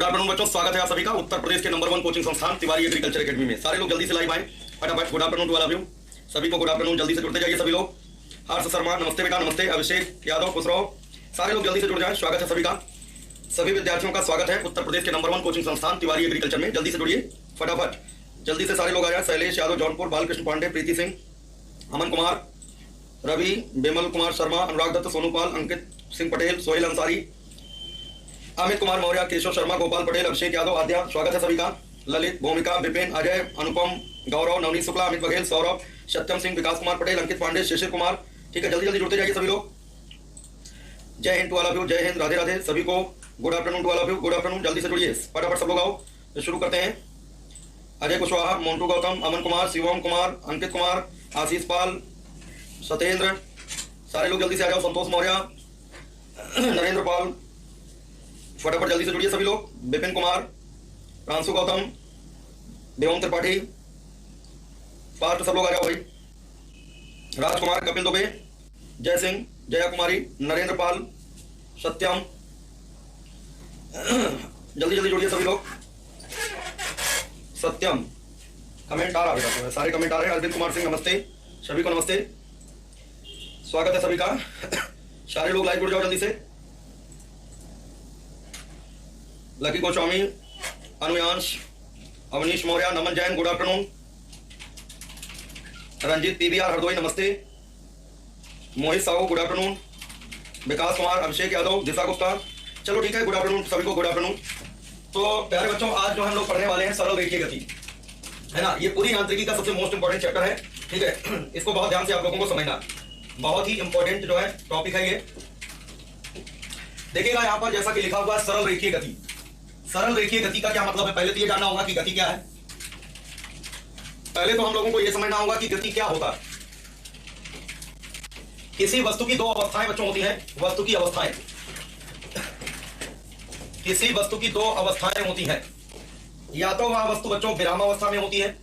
Afternoon बच्चों, स्वागत है आप सभी का उत्तर प्रदेश के नंबर 1 कोचिंग संस्थान तिवारी एग्रीकल्चर एकेडमी में। सारे लोग जल्दी से लाइव आए फटाफट। Good afternoon to all of you. सभी को गुड आफ्टरनून, जल्दी से जुड़ते जाइए सभी लोग। हर्ष शर्मा नमस्ते बेटा, नमस्ते। अभिषेक यादव खुश रहो। सारे लोग जल्दी से जुड़ जाए, स्वागत है सभी का। सभी विद्यार्थियों का स्वागत है उत्तर प्रदेश के नंबर 1 कोचिंग संस्थान तिवारी एग्रीकल्चर में। जल्दी से जुड़िए फटाफट, जल्दी से सारे लोग आ जाए। शैलेश यादव जौनपुर, बालकृष्ण पांडे, प्रीति सिंह, अमन कुमार, रवि, बेमल कुमार शर्मा, अनुराग दत्त, सोनू पाल, अंकित सिंह पटेल, सोहेल अंसारी, अमित कुमार मौर्य, केशव शर्मा, गोपाल पटेल, अभिषेक यादव, आद्या, स्वागत है सभी का। ललित, भूमिका, विपिन, अजय, अनुपम, गौरव, नवनीत शुक्ला, अमित बघेल, सौरभ, सत्यम सिंह, विकास कुमार पटेल, अंकित पांडे, शिशिर कुमार। ठीक है, जल्दी जल्दी जुड़ते जाइए सभी लोग। Jai Hind to all of you, Jai Hind, Radhe Radhe सभी को। Good afternoon to all of you, good afternoon, जल्दी से जुड़िए फटाफट सब लोग आओ। तो शुरू करते हैं। अजय कुशवाहा, मोन्टू गौतम, अमन कुमार, शिवम कुमार, अंकित कुमार, आशीष पाल, सत्येंद्र, सारे लोग जल्दी से आ जाओ। संतोष मौर्य, नरेंद्र पाल, फटाफट जल्दी से जुड़िए सभी लोग। विपिन कुमार, प्रांशु गौतम, देवम त्रिपाठी, पार्थ, सब लोग आ जाओ भाई। राजकुमार, कपिल दुबे, जय सिंह, जया कुमारी, नरेंद्र पाल, सत्यम, जल्दी जल्दी जुड़िए सभी लोग। सत्यम, कमेंट आ रहा है, सारे कमेंट आ रहे हैं। अरविंद कुमार सिंह नमस्ते, सभी को नमस्ते, स्वागत है सभी का। सारे लोग लाइव जुड़ जाओ जल्दी से। Lucky Goswami, Anuyansh, Avneesh Maurya, Naman Jain, good afternoon. Ranjeet PVR Hardoi नमस्ते। Mohit Sahu good afternoon. विकास कुमार, अभिषेक यादव, दिशा गुप्ता, चलो ठीक है, गुड आफ्टरनून सभी को, गुड आफ्टरनून। तो प्यारे बच्चों, आज जो हम लोग पढ़ने वाले हैं सरल रेखीय गति, है ना। ये पूरी यांत्रिकी का सबसे मोस्ट इंपॉर्टेंट चैप्टर है, ठीक है। इसको बहुत ध्यान से आप लोगों को समझना, बहुत ही इंपॉर्टेंट जो है टॉपिक है ये। देखिएगा यहाँ पर जैसा कि लिखा हुआ है सरल रेखीय गति। सरल रेखीय गति का क्या मतलब है, पहले तो ये जानना होगा कि गति क्या है। पहले तो हम लोगों को यह समझना होगा कि गति क्या होता है। किसी वस्तु की दो अवस्थाएं बच्चों होती हैं, वस्तु की अवस्थाएं, किसी वस्तु की दो अवस्थाएं होती हैं। या तो वह वस्तु बच्चों विरामावस्था में होती है,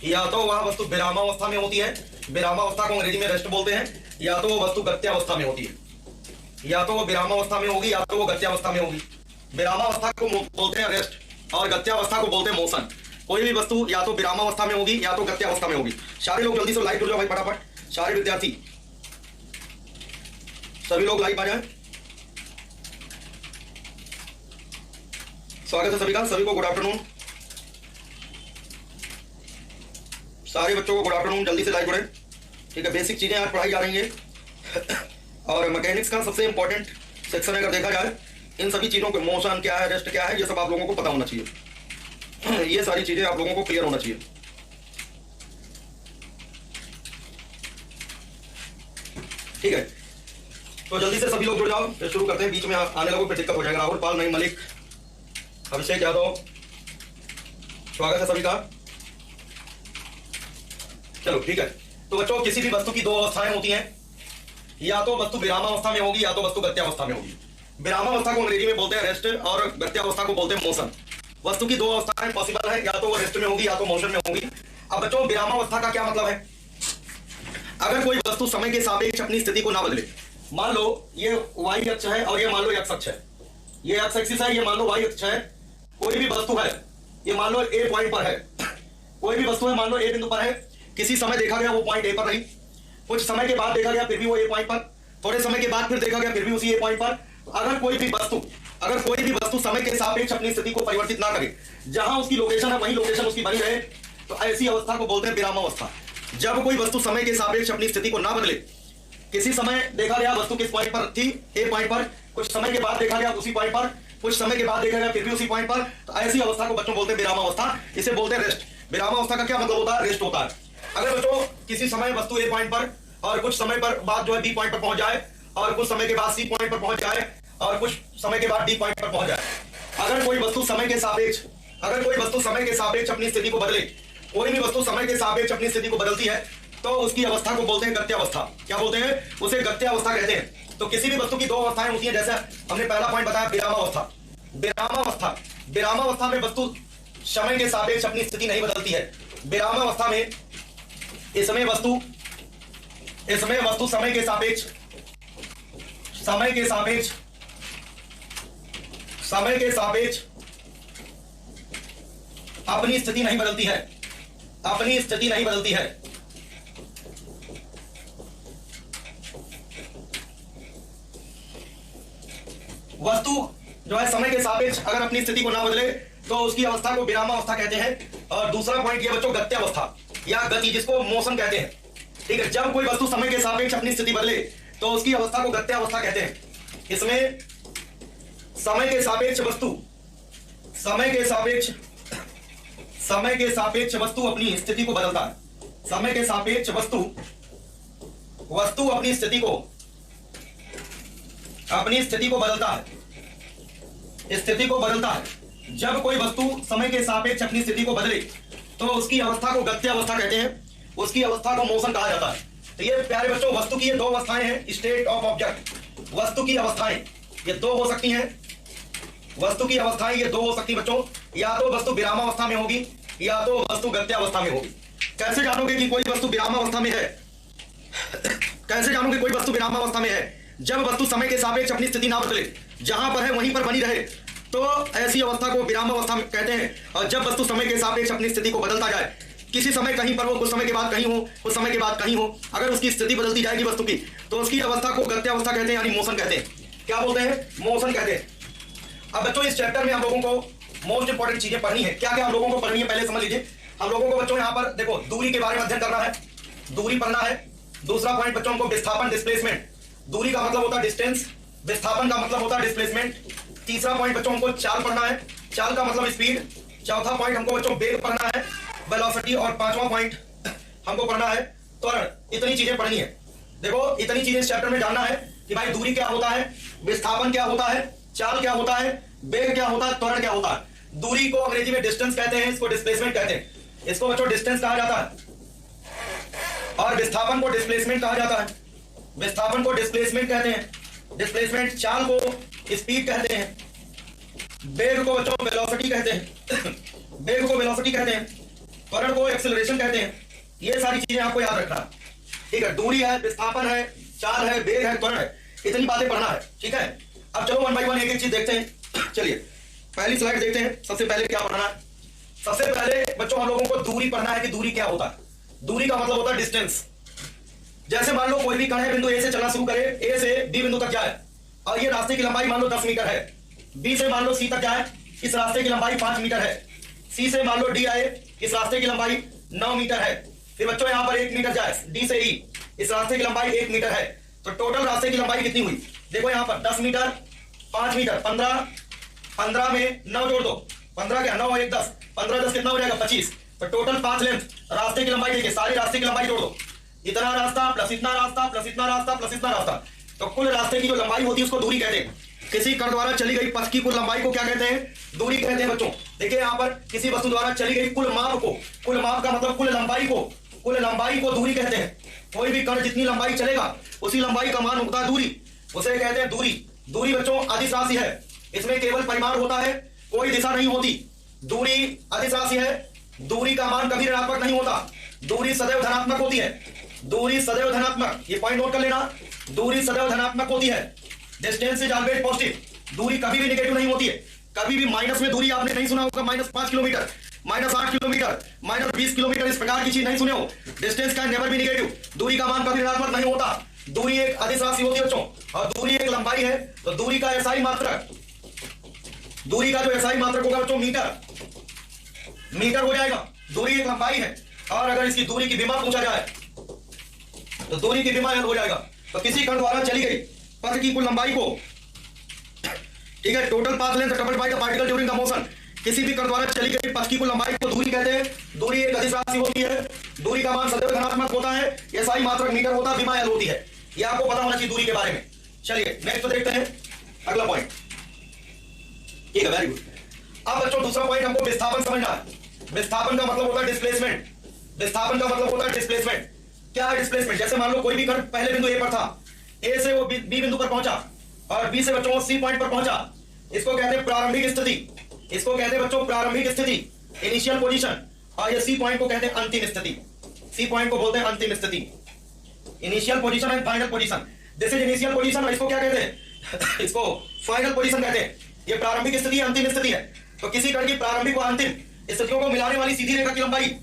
या तो वह वस्तु विरामावस्था में होती है। विरामावस्था को अंग्रेजी में रेस्ट बोलते हैं। या तो वो वस्तु गत्यावस्था में होती है, या तो वो विरामावस्था में होगी, या तो वो गत्यावस्था में होगी। विरामावस्था को बोलते हैं रेस्ट और गत्यावस्था को बोलते हैं मोशन। कोई भी वस्तु या तो विरामावस्था में होगी या तो गत्यावस्था में होगी। सारे लोग जल्दी से लाइव जुड़ जाओ भाई फटाफट, सारे विद्यार्थी सभी लोग लाइव आ जाएं। स्वागत है सभी का, सभी को गुड आफ्टरनून। सारे बच्चों को गुड आफ्टरनून, जल्दी से लाइव जुड़े, ठीक है। बेसिक चीजें आज पढ़ाई जा रही है और मैकेनिक्स का सबसे इंपॉर्टेंट सेक्शन अगर देखा जाए, इन सभी चीजों के मोशन क्या है, रेस्ट क्या है, ये सब आप लोगों को पता होना चाहिए। ये सारी चीजें आप लोगों को क्लियर होना चाहिए, ठीक है। तो जल्दी से सभी लोग जुड़ जाओ, फिर शुरू करते हैं। बीच में आने लगो फिर दिक्कत हो जाएगा। राहुल पाल, नईम मलिक, अभिषेक यादव, स्वागत है सभी का। चलो ठीक है। तो बच्चों, किसी भी वस्तु की दो अवस्थाएं होती हैं, या तो वस्तु विरामावस्था में होगी या तो वस्तु गत्यावस्था में होगी। विरामावस्था को अंग्रेजी में बोलते हैं रेस्ट और गत्यावस्था को बोलते हैं मोशन। वस्तु की दो अवस्थाएं पॉसिबल है, या तो वो रेस्ट में होगी या तो मोशन में होगी। अब बच्चों, विरामावस्था का क्या मतलब है। अगर कोई वस्तु समय के सापेक्ष अपनी स्थिति को ना बदले, मान लो ये वाई अक्ष है और ये मान लो एक्स अक्ष है, ये एक्स एक्सिस है, ये मान लो वाई अक्ष है। कोई भी वस्तु है, ये मान लो ए पॉइंट पर है, कोई भी वस्तु है मान लो ए बिंदु पर है। किसी समय देखा गया वो पॉइंट ए पर रही, कुछ समय के बाद देखा गया फिर भी वो ए पॉइंट पर, थोड़े समय के बाद फिर देखा गया फिर भी उसी ए पॉइंट पर। अगर कोई भी वस्तु समय के सापेक्ष अपनी स्थिति को परिवर्तित ना करे, जहां उसकी लोकेशन है वही लोकेशन उसकी बनी रहे, तो ऐसी अवस्था को बोलते हैं विरामावस्था। जब कोई वस्तु समय के सापेक्ष अपनी स्थिति को ना बदले, किसी समय देखा गया वस्तु किस पॉइंट पर थी, ए पॉइंट पर, कुछ समय के बाद देखा गया उसी पॉइंट पर, कुछ समय के बाद देखा गया फिर भी उसी पॉइंट पर, तो ऐसी अवस्था को बच्चों बोलते हैं विरामावस्था। इसे बोलते हैं रेस्ट। विरामावस्था का क्या मतलब होता है, रेस्ट होता है। अगर बच्चों किसी समय वस्तु ए पॉइंट पर और कुछ समय पर बाद जो है बी पॉइंट पर पहुंच जाए, और कुछ समय के बाद सी पॉइंट पर पहुंच जाए, और कुछ समय के बाद डी पॉइंट पर पहुंच जाए। अगर कोई वस्तु समय के सापेक्ष अपनी स्थिति को बदले, कोई भी वस्तु समय के सापेक्ष अपनी स्थिति को बदलती है, तो उसकी अवस्था को बोलते हैं गत्यावस्था। क्या बोलते हैं, उसे गत्यावस्था कहते हैं। तो किसी भी वस्तु की दो अवस्थाएं होती हैं, जैसे हमने पहला पॉइंट बताया विरामावस्था। विरामावस्था में वस्तु समय के सापेक्ष अपनी स्थिति नहीं बदलती है। विरामावस्था में इसमें वस्तु समय के सापेक्ष अपनी स्थिति नहीं बदलती है, अपनी स्थिति नहीं बदलती है। वस्तु जो है समय के सापेक्ष अगर अपनी स्थिति को ना बदले तो उसकी अवस्था को विरामावस्था कहते हैं। और दूसरा पॉइंट ये बच्चों गत्यावस्था या गति, जिसको मोशन कहते हैं। ठीक है, जब कोई वस्तु समय के सापेक्ष अपनी स्थिति बदले तो उसकी अवस्था को गत्यावस्था कहते हैं। इसमें समय के सापेक्ष वस्तु अपनी स्थिति को बदलता है। समय के सापेक्ष वस्तु अपनी स्थिति को बदलता है। जब कोई वस्तु समय के सापेक्ष अपनी स्थिति को बदले तो उसकी अवस्था को गत्यावस्था कहते हैं, उसकी अवस्था को मोशन कहा जाता है। तो ये प्यारे बच्चों वस्तु की ये दो अवस्थाएं हैं, स्टेट ऑफ ऑब्जेक्ट। वस्तु की अवस्थाएं ये दो हो सकती हैं, बच्चों, या तो वस्तु विरामावस्था में होगी या तो वस्तु गत्यावस्था में होगी। कैसे जानोगे कि कोई वस्तु विरामावस्था में है? जब वस्तु समय के सापेक्ष अपनी स्थिति ना बदले, जहां पर है वहीं पर बनी रहे, तो ऐसी अवस्था को विरामावस्था कहते हैं। और जब वस्तु समय के सापेक्ष अपनी स्थिति को बदलता जाए, किसी समय कहीं पर हो, कुछ समय के बाद कहीं हो, कुछ समय के बाद कहीं हो, अगर उसकी स्थिति बदलती जाएगी वस्तु की, तो उसकी अवस्था को गत्यावस्था कहते हैं, यानी मोशन कहते हैं। क्या बोलते हैं? मोशन कहते हैं। अब बच्चों इस चैप्टर में हम लोगों को मोस्ट इंपॉर्टेंट चीजें पढ़नी है। क्या क्या हम लोगों को पढ़नी है पहले समझ लीजिए। हम लोगों को बच्चों यहाँ पर देखो दूरी के बारे में अध्ययन करना है, दूरी पढ़ना है। दूसरा पॉइंट बच्चों को विस्थापन, डिस्प्लेसमेंट। दूरी का मतलब होता है डिस्टेंस, विस्थापन का मतलब होता है डिस्प्लेसमेंट। तीसरा पॉइंट बच्चों हमको चाल पढ़ना है, चाल का मतलब स्पीड। चौथा पॉइंट हमको बच्चों वेग पढ़ना है, वेलोसिटी। और पांचवा पॉइंट हमको पढ़ना है त्वरण। इतनी चीजें पढ़नी है। देखो इतनी चीजें इस चैप्टर में जानना है कि भाई दूरी क्या होता है, विस्थापन क्या होता है, चाल क्या होता है, वेग क्या होता है, त्वरण क्या होता है। दूरी को अंग्रेजी में डिस्टेंस कहते हैं, इसको डिस्प्लेसमेंट कहते हैं। इसको बच्चों डिस्टेंस कहा जाता है और विस्थापन को डिस्प्लेसमेंट कहा जाता है। विस्थापन को डिस्प्लेसमेंट कहते हैं, डिस्प्लेसमेंट। चाल को स्पीड कहते हैं, वेग को बच्चों वेलोसिटी कहते हैं, त्वरण को एक्सेलरेशन कहते हैं। ये सारी चीजें आपको याद रखना है। ठीक है, दूरी है, विस्थापन है, चाल है, वेग है, त्वरण है, इतनी बातें पढ़ना है। ठीक है, अब चलो वन बाई वन एक एक चीज देखते हैं। चलिए पहली स्लाइड देखते हैं। सबसे पहले क्या पढ़ना है? सबसे पहले बच्चों हम लोगों को दूरी पढ़ना है कि दूरी क्या होता है। दूरी का मतलब होता है डिस्टेंस। जैसे मान लो कोई भी कण है, बिंदु ए से चलना शुरू करे, ए से बी बिंदु तक जाए, और ये रास्ते की लंबाई मान लो 10 मीटर है। बी से मान लो सी तक जाए, इस रास्ते की लंबाई 5 मीटर है। सी से मान लो डी आए, इस रास्ते की लंबाई 9 मीटर है। फिर बच्चों यहाँ पर 1 मीटर जाए, डी से ई, इस रास्ते की लंबाई 1 मीटर है। तो टोटल रास्ते की लंबाई कितनी हुई? देखो यहाँ पर 10 मीटर, 5 मीटर, 15 में 9 जोड़ दो, 15 क्या 9 1 10, 15 10 कितना हो जाएगा? 25। तो टोटल 5 लेंथ रास्ते की लंबाई। देखिए सारी रास्ते की लंबाई जोड़ दो, इतना रास्ता प्लस इतना रास्ता प्लस इतना रास्ता प्लस इतना रास्ता, तो कुल रास्ते की जो लंबाई होती है उसको दूरी कहते हैं। किसी कण द्वारा चली गई पथ की कुल लंबाई को क्या कहते हैं? दूरी कहते हैं। बच्चों देखिए यहाँ पर किसी वस्तु द्वारा चली गई कुल माप को, कुल माप का मतलब कुल लंबाई को दूरी कहते हैं। कोई भी कण जितनी लंबाई चलेगा उसी लंबाई का मान होता है दूरी, उसे कहते हैं दूरी। दूरी बच्चों अदिश राशि है, इसमें केवल परिमाण होता है, कोई दिशा नहीं होती। दूरी अदिश राशि है, दूरी का मान कभी ऋणात्मक नहीं होता, दूरी सदैव धनात्मक होती है। दूरी सदैव धनात्मक, ये पॉइंट नोट कर लेना, दूरी सदैव धनात्मक होती है। डिस्टेंस इज ऑलवेज पॉजिटिव, दूरी कभी भी नेगेटिव नहीं होती है। कभी भी माइनस में दूरी आपने नहीं सुना होगा, -5 किलोमीटर, -8 किलोमीटर, -20 किलोमीटर, इस प्रकार की चीज नहीं सुने हो। डिस्टेंस का नेवर भी नेगेटिव, दूरी का मान कभी ऋणात्मक नहीं होता। दूरी एक अदिश राशि होती है बच्चों, और दूरी एक लंबाई है। तो दूरी का एसआई मात्रक, दूरी का जो एसआई मात्रक होगा बच्चों मीटर हो जाएगा। दूरी एक लंबाई है, और अगर इसकी दूरी की विमा पूछा जाए तो दूरी की विमा हो जाएगा। तो किसी कण द्वारा चली गई पथ की कुल लंबाई को, ठीक है, total path length covered by the particle during the motion. किसी भी कण द्वारा चली गई पथ की कुल लंबाई को दूरी कहते हैं। दूरी एक अदिश राशि होती है, दूरी का मान सदैव धनात्मक होता है, एसआई मात्रक मीटर होता है, विमा एल होती है। ये आपको पता होना चाहिए दूरी के बारे में। चलिए नेक्स्ट देखते हैं अगला पॉइंट। ठीक है, वेरी गुड। अब बच्चों दूसरा पॉइंट हमको विस्थापन समझना है। विस्थापन का मतलब होता है डिस्प्लेसमेंट। विस्थापन का मतलब होता है डिस्प्लेसमेंट। क्या है डिस्प्लेसमेंट? जैसे मान लो कोई भी कण पहले बिंदु ए पर था, ए से वो बी बिंदु पर पहुंचा, और बी से बच्चों सी पॉइंट पर पहुंचा, इसको कहते हैं प्रारंभिक स्थिति। इसको कहते हैं बच्चों प्रारंभिक स्थिति, इनिशियल पोजीशन। और ये सी पॉइंट को कहते हैं अंतिम स्थिति। सी पॉइंट को बोलते हैं अंतिम स्थिति, initial position and final position. This is initial position, और इसको क्या कहते हैं? इसको फाइनल पोजीशन कहते हैं। ये प्रारंभिक स्थिति अंतिम स्थिति है। तो किसी कण की प्रारंभिक व अंतिम स्थितियों को मिलाने वाली सीधी रेखा की लंबाई,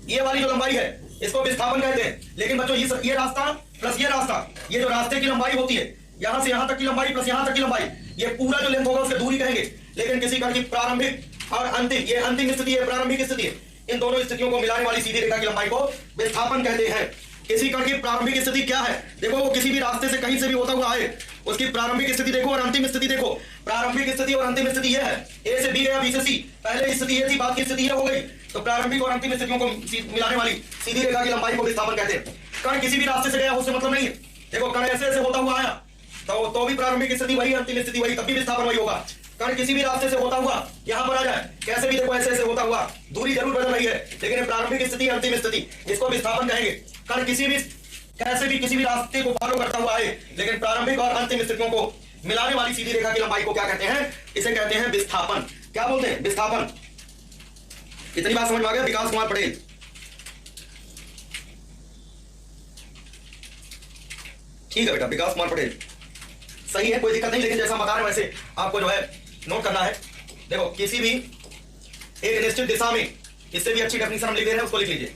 ये वाली जो लंबाई है इसको विस्थापन कहते हैं। लेकिन बच्चों ये रास्ता प्लस ये रास्ता, ये जो रास्ते की लंबाई होती है, यहां से यहां तक की लंबाई प्लस यहां तक की लंबाई, ये पूरा जो लेंथ होगा उसके दूरी कहेंगे। लेकिन किसी कण की प्रारंभिक और अंतिम, ये अंतिम स्थिति है, प्रारंभिक स्थिति है, इन दोनों स्थितियों को मिलाने वाली सीधी रेखा की लंबाई को विस्थापन कहते हैं। किसी कण की प्रारंभिक स्थिति क्या है? देखो वो किसी भी रास्ते से कहीं से भी होता हुआ आए, उसकी प्रारंभिक स्थिति देखो और अंतिम स्थिति देखो। प्रारंभिक स्थिति और अंतिम स्थिति यह है, ए से बी गया, बी से सी, पहले स्थिति ये थी, बाद की स्थिति यह हो गई। तो प्रारंभिक और अंतिम स्थितियों को मिलाने वाली सीधी रेखा की लंबाई को विस्थापन कहते हैं। कण किसी भी रास्ते से गया उससे मतलब नहीं है। देखो कण ऐसे ऐसे होता हुआ आया तो भी प्रारंभिक स्थिति वही, अंतिम स्थिति वही, तब भी विस्थापन वही होगा। कण किसी भी रास्ते से होता हुआ यहां पर आ जाए, कैसे भी देखो ऐसे ऐसे होता हुआ, दूरी जरूर बदल रही है लेकिन प्रारंभिक स्थिति अंतिम स्थिति, इसको विस्थापन कहेंगे। कण किसी भी कैसे भी किसी भी रास्ते को फॉलो करता हुआ है लेकिन प्रारंभिक और अंतिम स्थितियों को मिलाने वाली सीधी रेखा की लंबाई को क्या कहते हैं? इसे कहते हैं विस्थापन। क्या बोलते हैं? विस्थापन। इतनी बात समझ में आ गया? विकास कुमार पटेल, ठीक है बेटा, विकास कुमार पटेल सही है, कोई दिक्कत नहीं। लेकिन जैसा बता रहे हैं वैसे आपको जो है नोट करना है। देखो किसी भी एक निश्चित दिशा में, इससे भी अच्छी डेफिनेशन हम लिख दे रहे हैं, उसको लिख लीजिए।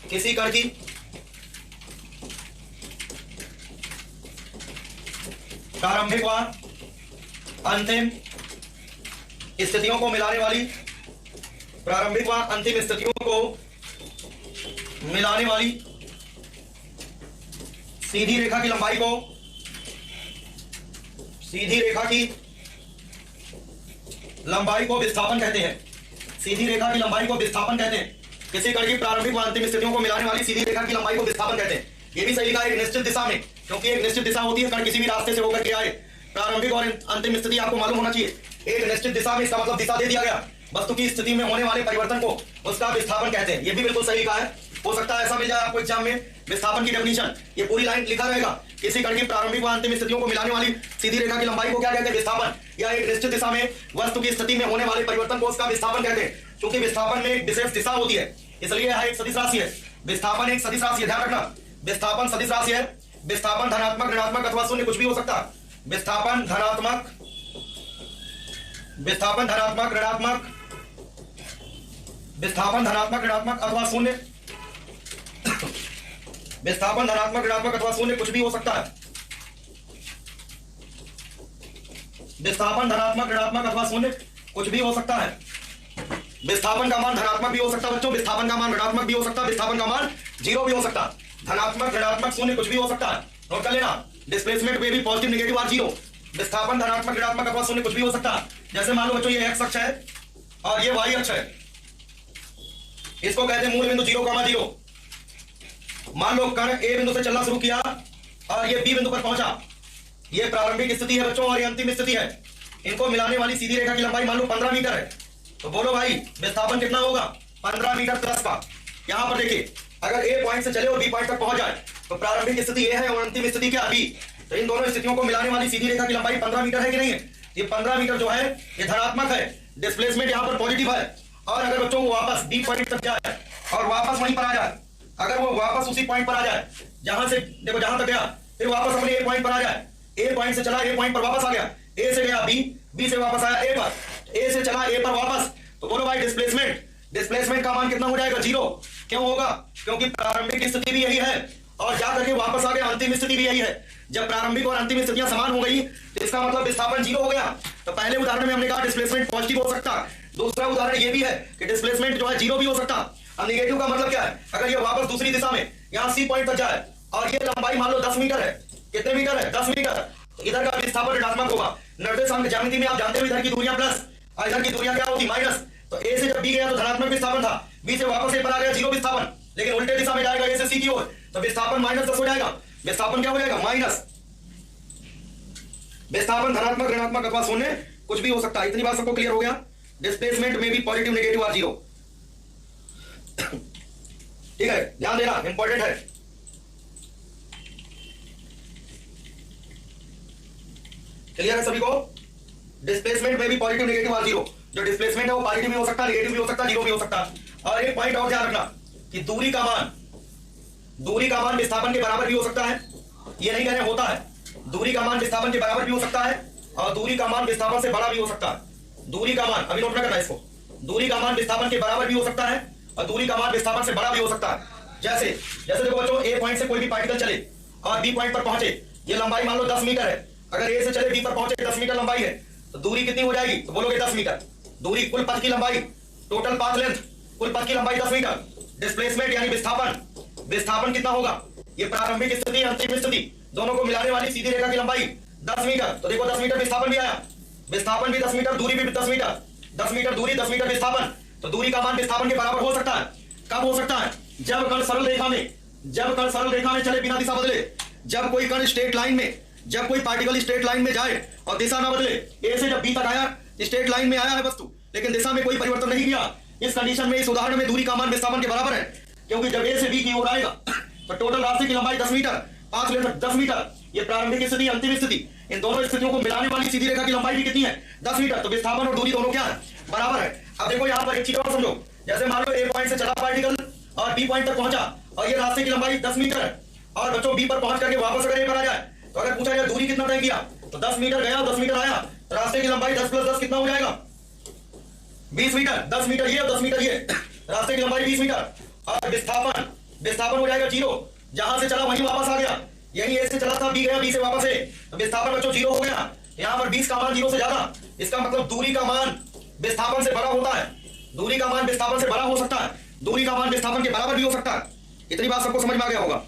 किसी कण की प्रारंभिक व अंतिम स्थितियों को मिलाने वाली, प्रारंभिक व अंतिम स्थितियों को मिलाने वाली सीधी रेखा की लंबाई को, सीधी रेखा की लंबाई को विस्थापन कहते हैं। सीधी रेखा की लंबाई को विस्थापन कहते हैं। किसी कण की प्रारंभिक व अंतिम स्थितियों को मिलाने वाली सीधी रेखा की लंबाई को विस्थापन कहते हैं। ये भी सही लिखा है, एक निश्चित दिशा में, क्योंकि एक निश्चित दिशा होती है, कण किसी भी रास्ते से होकर के आए, प्रारंभिक और अंतिम स्थिति आपको मालूम होना चाहिए। एक निश्चित दिशा में, इसका मतलब दिशा दे दिया गया, वस्तु की स्थिति में होने वाले परिवर्तन को उसका विस्थापन कहते हैं। ये भी बिल्कुल सही लिखा है। हो सकता है ऐसा मिल जाए आपको एग्जाम में, विस्थापन की डेफिनेशन ये पूरी लाइन लिखा रहेगा। किसी कण की प्रारंभिक व अंतिम स्थितियों को मिलाने वाली सीधी रेखा की लंबाई को क्या कहते हैं? विस्थापन। या एक निश्चित दिशा में वस्तु की स्थिति में होने वाले परिवर्तन को उसका विस्थापन कहते हैं। क्योंकि विस्थापन में एक विशेष दिशा होती है, इसलिए यह एक सदिश राशि है। विस्थापन एक सदिश राशि है, ध्यान रखना, विस्थापन सदिश राशि है। विस्थापन धनात्मक, ऋणात्मक अथवा शून्य कुछ भी हो सकता है। विस्थापन धनात्मक, विस्थापन धनात्मक, ऋणात्मक, विस्थापन धनात्मक, ऋणात्मक अथवा शून्य, विस्थापन धनात्मक, ऋणात्मक अथवा शून्य कुछ भी हो सकता है। विस्थापन धनात्मक, ऋणात्मक अथवा शून्य कुछ भी हो सकता है। विस्थापन का मान धनात्मक भी हो सकता है बच्चों, विस्थापन का मान ऋणात्मक भी हो सकता है, विस्थापन का मान 0 भी हो सकता है। धनात्मक, ऋणात्मक, शून्य कुछ भी हो सकता है। नोट कर लेना, डिस्प्लेसमेंट में भी पॉजिटिव, नेगेटिव और 0। विस्थापन धनात्मक, ऋणात्मक अथवा शून्य कुछ भी हो सकता है। जैसे मान लो बच्चों ये एक्स अक्ष है और ये वाई अक्ष है, इसको कहते हैं मूल बिंदु 0,0। मान लो कण ए बिंदु से चलना शुरू किया और ये बी बिंदु पर पहुंचा, ये प्रारंभिक स्थिति है बच्चों और ये अंतिम स्थिति है। इनको मिलाने वाली सीधी रेखा की लंबाई मान लो 15 मीटर है। तो बोलो भाई विस्थापन कितना होगा? 15 मीटर प्लस का। यहां पर देखिए, अगर ए पॉइंट से चले और बी पॉइंट तक पहुंच जाए तो प्रारंभिक स्थिति ए है और अंतिम स्थिति क्या? बी। तो इन दोनों स्थितियों को मिलाने वाली सीधी रेखा की लंबाई 15 मीटर है कि नहीं है? ये 15 मीटर जो है ये धनात्मक है, डिस्प्लेसमेंट यहां पर पॉजिटिव है। और अगर बच्चों को वापस बी पॉइंट तक जाए और वापस वहीं पर आ जाए, अगर वो वापस उसी पॉइंट पर आ जाए जहां से देखो जहां तक गया, फिर वापस अपने ए पॉइंट पर आ जाए, ए पॉइंट से चला ए पॉइंट पर वापस आ गया, ए से गया बी, बी से वापस आया ए पर, ए से चला ए पर वापस, तो बोलो भाई डिस्प्लेसमेंट, डिस्प्लेसमेंट का मान कितना हो जाएगा? 0। क्यों होगा? क्योंकि प्रारंभिक स्थिति भी यही है और जाकर के वापस आ गया, अंतिम स्थिति भी यही है। जब प्रारंभिक और अंतिम स्थितियां समान हो गई तो इसका मतलब विस्थापन 0 हो गया। तो पहले उदाहरण में हमने कहा डिस्प्लेसमेंट पॉजिटिव हो सकता, दूसरा उदाहरण ये भी है कि डिस्प्लेसमेंट जो है 0 भी हो सकता। अब नेगेटिव का मतलब क्या है? अगर ये वापस दूसरी दिशा में यहां सी पॉइंट तक जाए और ये लंबाई मान लो 10 मीटर है, कितने मीटर है? 10 मीटर। तो इधर का विस्थापन ऋणात्मक होगा। निर्देशांक ज्यामिति में आप जानते हो इधर की दूरियां प्लस और इधर की दूरियां क्या होती? माइनस। तो ए से जब बी गया तो धनात्मक विस्थापन था, बी से वापस ए पर आ गया 0 विस्थापन, लेकिन उल्टे दिशा में जाएगा ए से सी की ओर, तो विस्थापन -10 हो जाएगा। विस्थापन क्या हो जाएगा? माइनस। विस्थापन धनात्मक, ऋणात्मक अथवा शून्य कुछ भी हो सकता है। इतनी बात सबको क्लियर हो गया? डिस्प्लेसमेंट में भी पॉजिटिव, नेगेटिव और 0। ठीक है, ध्यान देना, इंपॉर्टेंट है। क्लियर है सभी को? डिस्प्लेसमेंट में भी पॉजिटिव, नेगेटिव और 0। जो डिस्प्लेसमेंट है वो पॉजिटिव भी हो सकता है, नेगेटिव भी हो सकता है, 0 भी हो सकता है। और एक पॉइंट और ध्यान रखना कि दूरी का मान विस्थापन के बराबर भी हो सकता है। ये नहीं कहने होता है, दूरी का मान विस्थापन के बराबर भी हो सकता है और दूरी का मान विस्थापन से बड़ा भी हो सकता है। दूरी का मान, अभी नोट ना करना इसको, दूरी का मान विस्थापन के बराबर भी हो सकता है और दूरी का मान विस्थापन से बड़ा भी हो सकता है। जैसे जैसे देखो बच्चों, ए पॉइंट से कोई भी पार्टिकल चले और बी पॉइंट पर पहुंचे, ये लंबाई मान लो 10 मीटर है। अगर ए से चले बी पर पहुंचे 10 मीटर लंबाई है, तो दूरी कितनी हो जाएगी? तो बोलोगे 10 मीटर। दूरी कुल पथ की लंबाई, टोटल पाथ लेंथ, कुल पथ की लंबाई 10 मीटर। डिस्प्लेसमेंट यानी विस्थापन, विस्थापन कितना होगा? ये प्रारंभिक स्थिति, अंतिम स्थिति, दोनों को मिलाने वाली सीधी रेखा की लंबाई 10 मीटर। तो देखो 10 मीटर विस्थापन भी आया, विस्थापन भी 10 मीटर, दूरी भी 10 मीटर। 10 मीटर दूरी, 10 मीटर विस्थापन। तो दूरी का मान विस्थापन के बराबर हो सकता है। कब हो सकता है? जब कण सरल रेखा में, जब कण सरल रेखा में चले बिना दिशा बदले। जब कोई कण स्ट्रेट लाइन में, जब कोई पार्टिकल स्ट्रेट लाइन में जाए और दिशा ना बदले। ए से जब बी तक आया, स्ट्रेट लाइन में आया है वस्तु, लेकिन दिशा में कोई परिवर्तन नहीं किया। इस कंडीशन में, इस उदाहरण में दूरी का मान विस्थापन के बराबर है, क्योंकि जब ए से बी की ओर आएगा तो टोटल रास्ते की लंबाई 10 मीटर, पाथ लेंथ 10 मीटर। ये प्रारंभिक स्थिति, अंतिम स्थिति, इन दोनों स्थितियों को मिलाने वाली सीधी रेखा की लंबाई भी कितनी है? 10 मीटर। तो विस्थापन और दूरी दोनों क्या है? बराबर है। अब देखो यहाँ पर एक चीज और समझो, जैसे मान लो ए पॉइंट से चला पार्टिकल और बी पॉइंट तक पहुंचा और ये रास्ते की लंबाई 10 मीटर है, और बच्चों बी पर पहुंच करके वापस अगर ए पर आ जाए, तो अगर पूछा जाए दूरी कितना तय किया, तो 10 मीटर गया, 10 मीटर आया, तो रास्ते की लंबाई 10 + 10 कितना हो जाएगा? 20 मीटर। 10 मीटर ये और 10 मीटर ये, रास्ते की लंबाई 20 मीटर। और विस्थापन, विस्थापन हो जाएगा 0, जहां से चला वहीं वापस आ गया। यही ए से चला था, बी गया, बी से वापस ए, तो विस्थापन बच्चों 0 हो गया। यहाँ पर 20 का मान 0 से ज्यादा, इसका मतलब दूरी का मान विस्थापन से बड़ा होता है। दूरी का मान विस्थापन से बड़ा हो सकता है, दूरी का मान विस्थापन के बराबर भी हो सकता है। इतनी बात सबको समझ में आ गया होगा।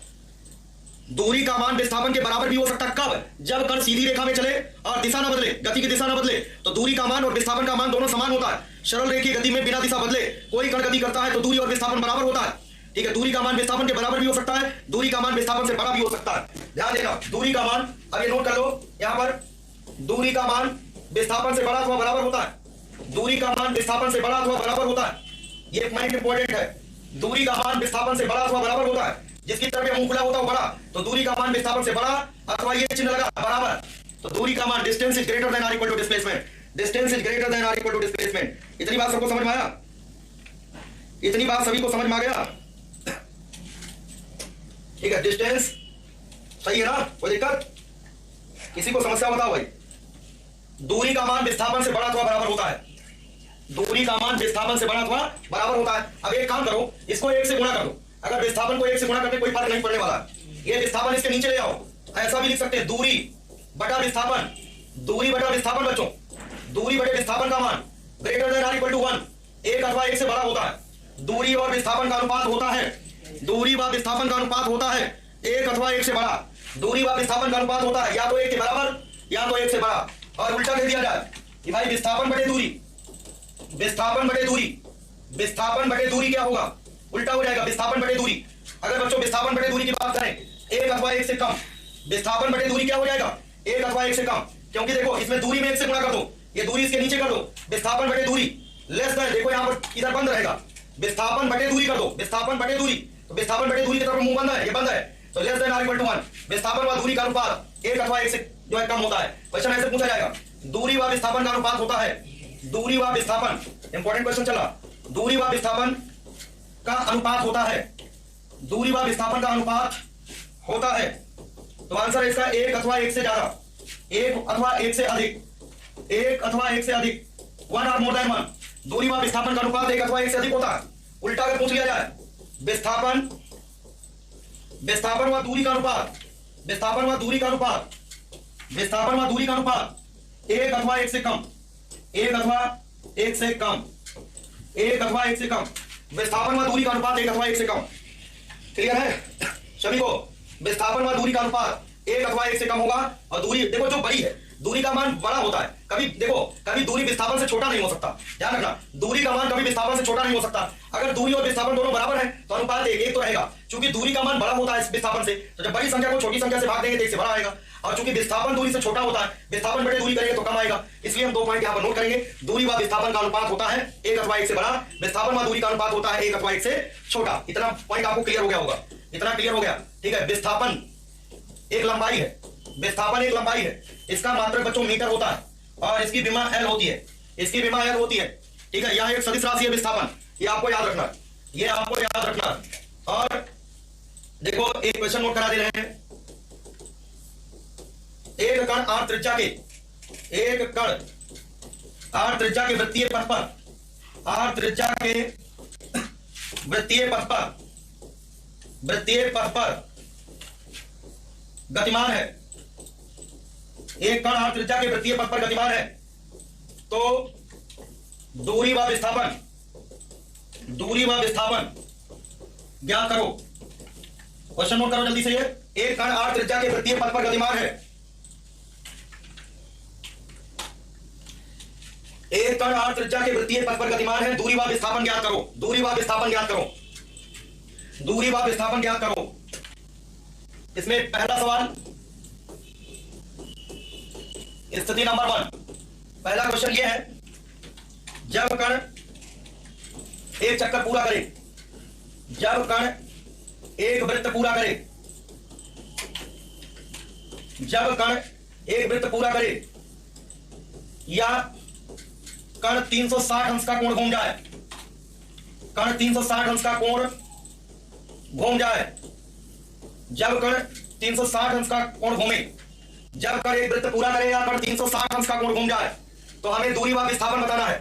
दूरी का मान विस्थापन के बराबर भी हो सकता है। कब? जब कण सीधी रेखा में चले और दिशा ना बदले, गति की दिशा ना बदले, तो दूरी का मान और विस्थापन का मान दोनों समान होता है। सरल रेखीय गति में बिना दिशा बदले कोई कण गति करता है तो दूरी और विस्थापन बराबर होता है। ठीक है, दूरी का मान विस्थापन के बराबर भी हो सकता है, दूरी का मान विस्थापन से बड़ा भी हो सकता है। ध्यान देना, दूरी का मान, अब ये नोट कर लो यहां पर, दूरी का मान विस्थापन से बड़ा अथवा बराबर होता है। दूरी का मान विस्थापन से बड़ा अथवा बराबर होता है, ये एक पॉइंट इंपॉर्टेंट है। दूरी का मान विस्थापन से बड़ा अथवा बराबर होता है। जिसकी तरफ मुंह खुला होता है वो बड़ा, तो दूरी का मान विस्थापन से बड़ा, अथवा ये चिन्ह लगा बराबर, तो दूरी का मान डिस्टेंस इज ग्रेटर देन और equal to displacement. Distance is greater than और इक्वल टू डिस्प्लेसमेंट। इतनी बात सबको समझ में आया? इतनी बात सभी को समझ में आ गया? ठीक है, डिस्टेंस सही है ना? कोई दिक्कत? किसी को समस्या बताओ भाई। दूरी का मान विस्थापन से बड़ा अथवा बराबर होता है। दूरी का मान विस्थापन से बड़ा अथवा बराबर होता है। अब एक काम करो, इसको 1 से गुणा कर दो। अगर विस्थापन को 1 से गुणा करते कोई फर्क नहीं पड़ने वाला। ये विस्थापन इसके नीचे ले आओ, ऐसा भी लिख सकते हैं, दूरी बटा विस्थापन। दूरी बटा विस्थापन बच्चों, दूरी बटे विस्थापन का मान ग्रेटर देन और इक्वल टू 1, 1 अथवा 1 से बड़ा होता है। दूरी और विस्थापन का अनुपात होता है, दूरी व विस्थापन का अनुपात होता है 1 अथवा 1 से बड़ा। दूरी व विस्थापन का अनुपात होता है या तो 1 के बराबर या तो 1 से बड़ा। और उल्टा कह दिया जाए कि भाई विस्थापन बटे दूरी, विस्थापन बटे दूरी, विस्थापन बटे दूरी क्या होगा? उल्टा हो जाएगा, विस्थापन बटे दूरी। अगर बच्चों विस्थापन बटे दूरी की बात करें, 1 अथवा 1 से कम, विस्थापन बटे दूरी क्या हो जाएगा? 1 अथवा 1 से कम। क्योंकि देखो इसमें दूरी में 1 से गुणा कर दो, ये दूरी इसके नीचे कर दो, विस्थापन बटे दूरी लेस देन, देखो यहां पर इधर बंद रहेगा, विस्थापन बटे दूरी कर दो, विस्थापन बटे दूरी, तो विस्थापन बटे दूरी की तरफ मुंह बंद है, ये बंद है, तो लेस देन और इक्वल टू 1। विस्थापन व दूरी का अनुपात 1 अथवा 1 से जो है कम होता है। क्वेश्चन ऐसे पूछा जाएगा, दूरी व विस्थापन का अनुपात होता है, दूरी व विस्थापन, इंपॉर्टेंट क्वेश्चन चला, दूरी व विस्थापन का अनुपात होता है, दूरी व विस्थापन का अनुपात होता है। तो आंसर है इसका 1 अथवा 1 से ज्यादा, 1 अथवा 1 से अधिक, 1 अथवा 1 से अधिक, 1 और मोर देन 1। दूरी व विस्थापन का अनुपात 1 अथवा 1 से अधिक होता है। उल्टा अगर पूछ लिया जाए, विस्थापन, विस्थापन व दूरी का अनुपात, विस्थापन व दूरी का अनुपात, विस्थापन व दूरी का अनुपात 1 अथवा 1 से कम, 1 अथवा 1 से कम, 1 अथवा 1 से कम, विस्थापन व दूरी का अनुपात 1 अथवा 1 से कम। क्लियर है सभी को? विस्थापन व दूरी का अनुपात 1 अथवा 1 से कम होगा। और दूरी देखो जो बड़ी है, दूरी का मान बड़ा होता है। कभी देखो, कभी दूरी विस्थापन से छोटा नहीं हो सकता, ध्यान रखना, दूरी का मान कभी विस्थापन से छोटा नहीं हो सकता। अगर दूरी और विस्थापन दोनों बराबर है तो अनुपात 1 तो रहेगा। चूंकि दूरी का मान बड़ा होता है विस्थापन से, तो जब बड़ी संख्या को छोटी संख्या से भाग देंगे तो 1 से बड़ा आएगा। और चूंकि विस्थापन दूरी से छोटा होता है, विस्थापन बटे दूरी करेंगे तो कम आएगा। इसलिए हम 2 पॉइंट यहाँ पर नोट करेंगे, दूरी व विस्थापन का अनुपात होता है 1 अथवा 1 से बड़ा, विस्थापन व दूरी का अनुपात होता है 1 अथवा 1 से छोटा। इतना पॉइंट आपको क्लियर हो गया होगा, इतना क्लियर हो गया? ठीक है, विस्थापन एक लंबाई है, विस्थापन एक लंबाई है, इसका मात्रक बच्चों मीटर होता है और इसकी विमा एल होती है, इसकी विमा एल होती है। ठीक है, यह एक सदिश राशि है विस्थापन, ये आपको याद रखना, ये आपको याद रखना। और देखो एक क्वेश्चन नोट करा दे रहे हैं, एक कण आर त्रिज्या के, एक कण आर त्रिज्या के वृत्तीय पथ पर आर त्रिज्या के वृत्तीय पथ पर गतिमान है, एक कण आर त्रिज्या के वृत्तीय पथ पर गतिमान है, तो दूरी व विस्थापन ज्ञात करो। क्वेश्चन नोट करो जल्दी से। ये एक कण आर त्रिज्या के वृत्तीय पथ पर गतिमान है, एक कण आर त्रिज्या के वृत्तीय पथ पर गतिमान है, दूरी व विस्थापन ज्ञात करो। दूरी व विस्थापन ज्ञात करो। इसमें पहला सवाल स्थिति नंबर 1, पहला क्वेश्चन यह है, जब कण एक चक्कर पूरा करे, जब कण एक वृत्त पूरा करे, जब कण एक वृत्त पूरा करे या कण 360 अंश का कोण घूम जाए, कण 360 अंश का कोण घूम जाए, जब कण 360 अंश का कोण घूमे, जब कण एक वृत्त पूरा करे या कण 360 अंश का कोण घूम जाए, तो हमें दूरी व विस्थापन बताना है।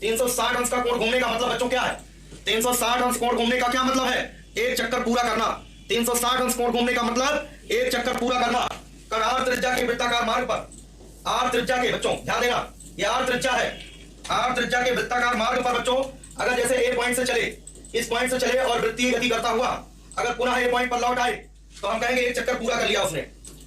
360 अंश का कोण घूमने का मतलब बच्चों क्या है? 360 अंश कोण घूमने का क्या मतलब है? एक चक्कर पूरा करना। 360 अंश कोण घूमने का मतलब एक चक्कर पूरा करना। कण आर त्रिज्या के वृत्ताकार मार्ग पर, आर त्रिज्या के, बच्चों ध्यान देना, यह आर त्रिज्या है, आर त्रिज्या के वृत्ताकार मार्ग पर बच्चों अगर जैसे ए पॉइंट से चले, इस पॉइंट से चले और वृत्तीय गति करता हुआ अगर पुनः ए पॉइंट पर लौट आए, तो हम कहेंगे एक चक्कर पूरा कर लिया उसने,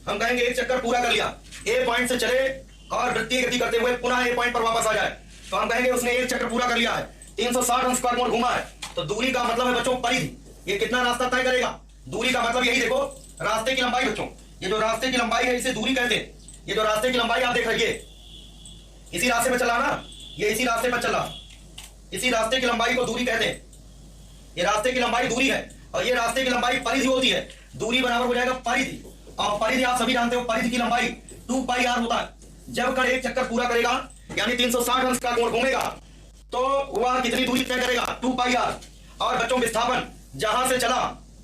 हम कहेंगे एक चक्कर पूरा कर लिया। ए पॉइंट से चले और वृत्तीय गति करते हुए पुनः ए पॉइंट पर वापस आ जाए, तो हम कहेंगे उसने एक चक्कर पूरा कर लिया है, 360 अंश का कोण घुमा है। तो दूरी का मतलब है बच्चों परिधि, ये कितना रास्ता तय करेगा। दूरी का मतलब यही देखो, रास्ते की लंबाई बच्चों, ये जो रास्ते की लंबाई है इसे दूरी कहते हैं। ये जो रास्ते की लंबाई आप देख रही है, इसी रास्ते पर चला ना, ये इसी रास्ते पर चला, इसी रास्ते की लंबाई को दूरी कहते हैं। ये रास्ते की लंबाई दूरी है और ये रास्ते की लंबाई परिधि होती है। दूरी बराबर हो जाएगा परिधि, और परिधि आप सभी जानते हो, परिधि की लंबाई 2πr होता है। जब कण एक चक्कर पूरा करेगा यानी 360 अंश का कोण घूमेगा, तो वह कितनी दूरी तय करेगा? 2πr। और बच्चों विस्थापन जहां से चला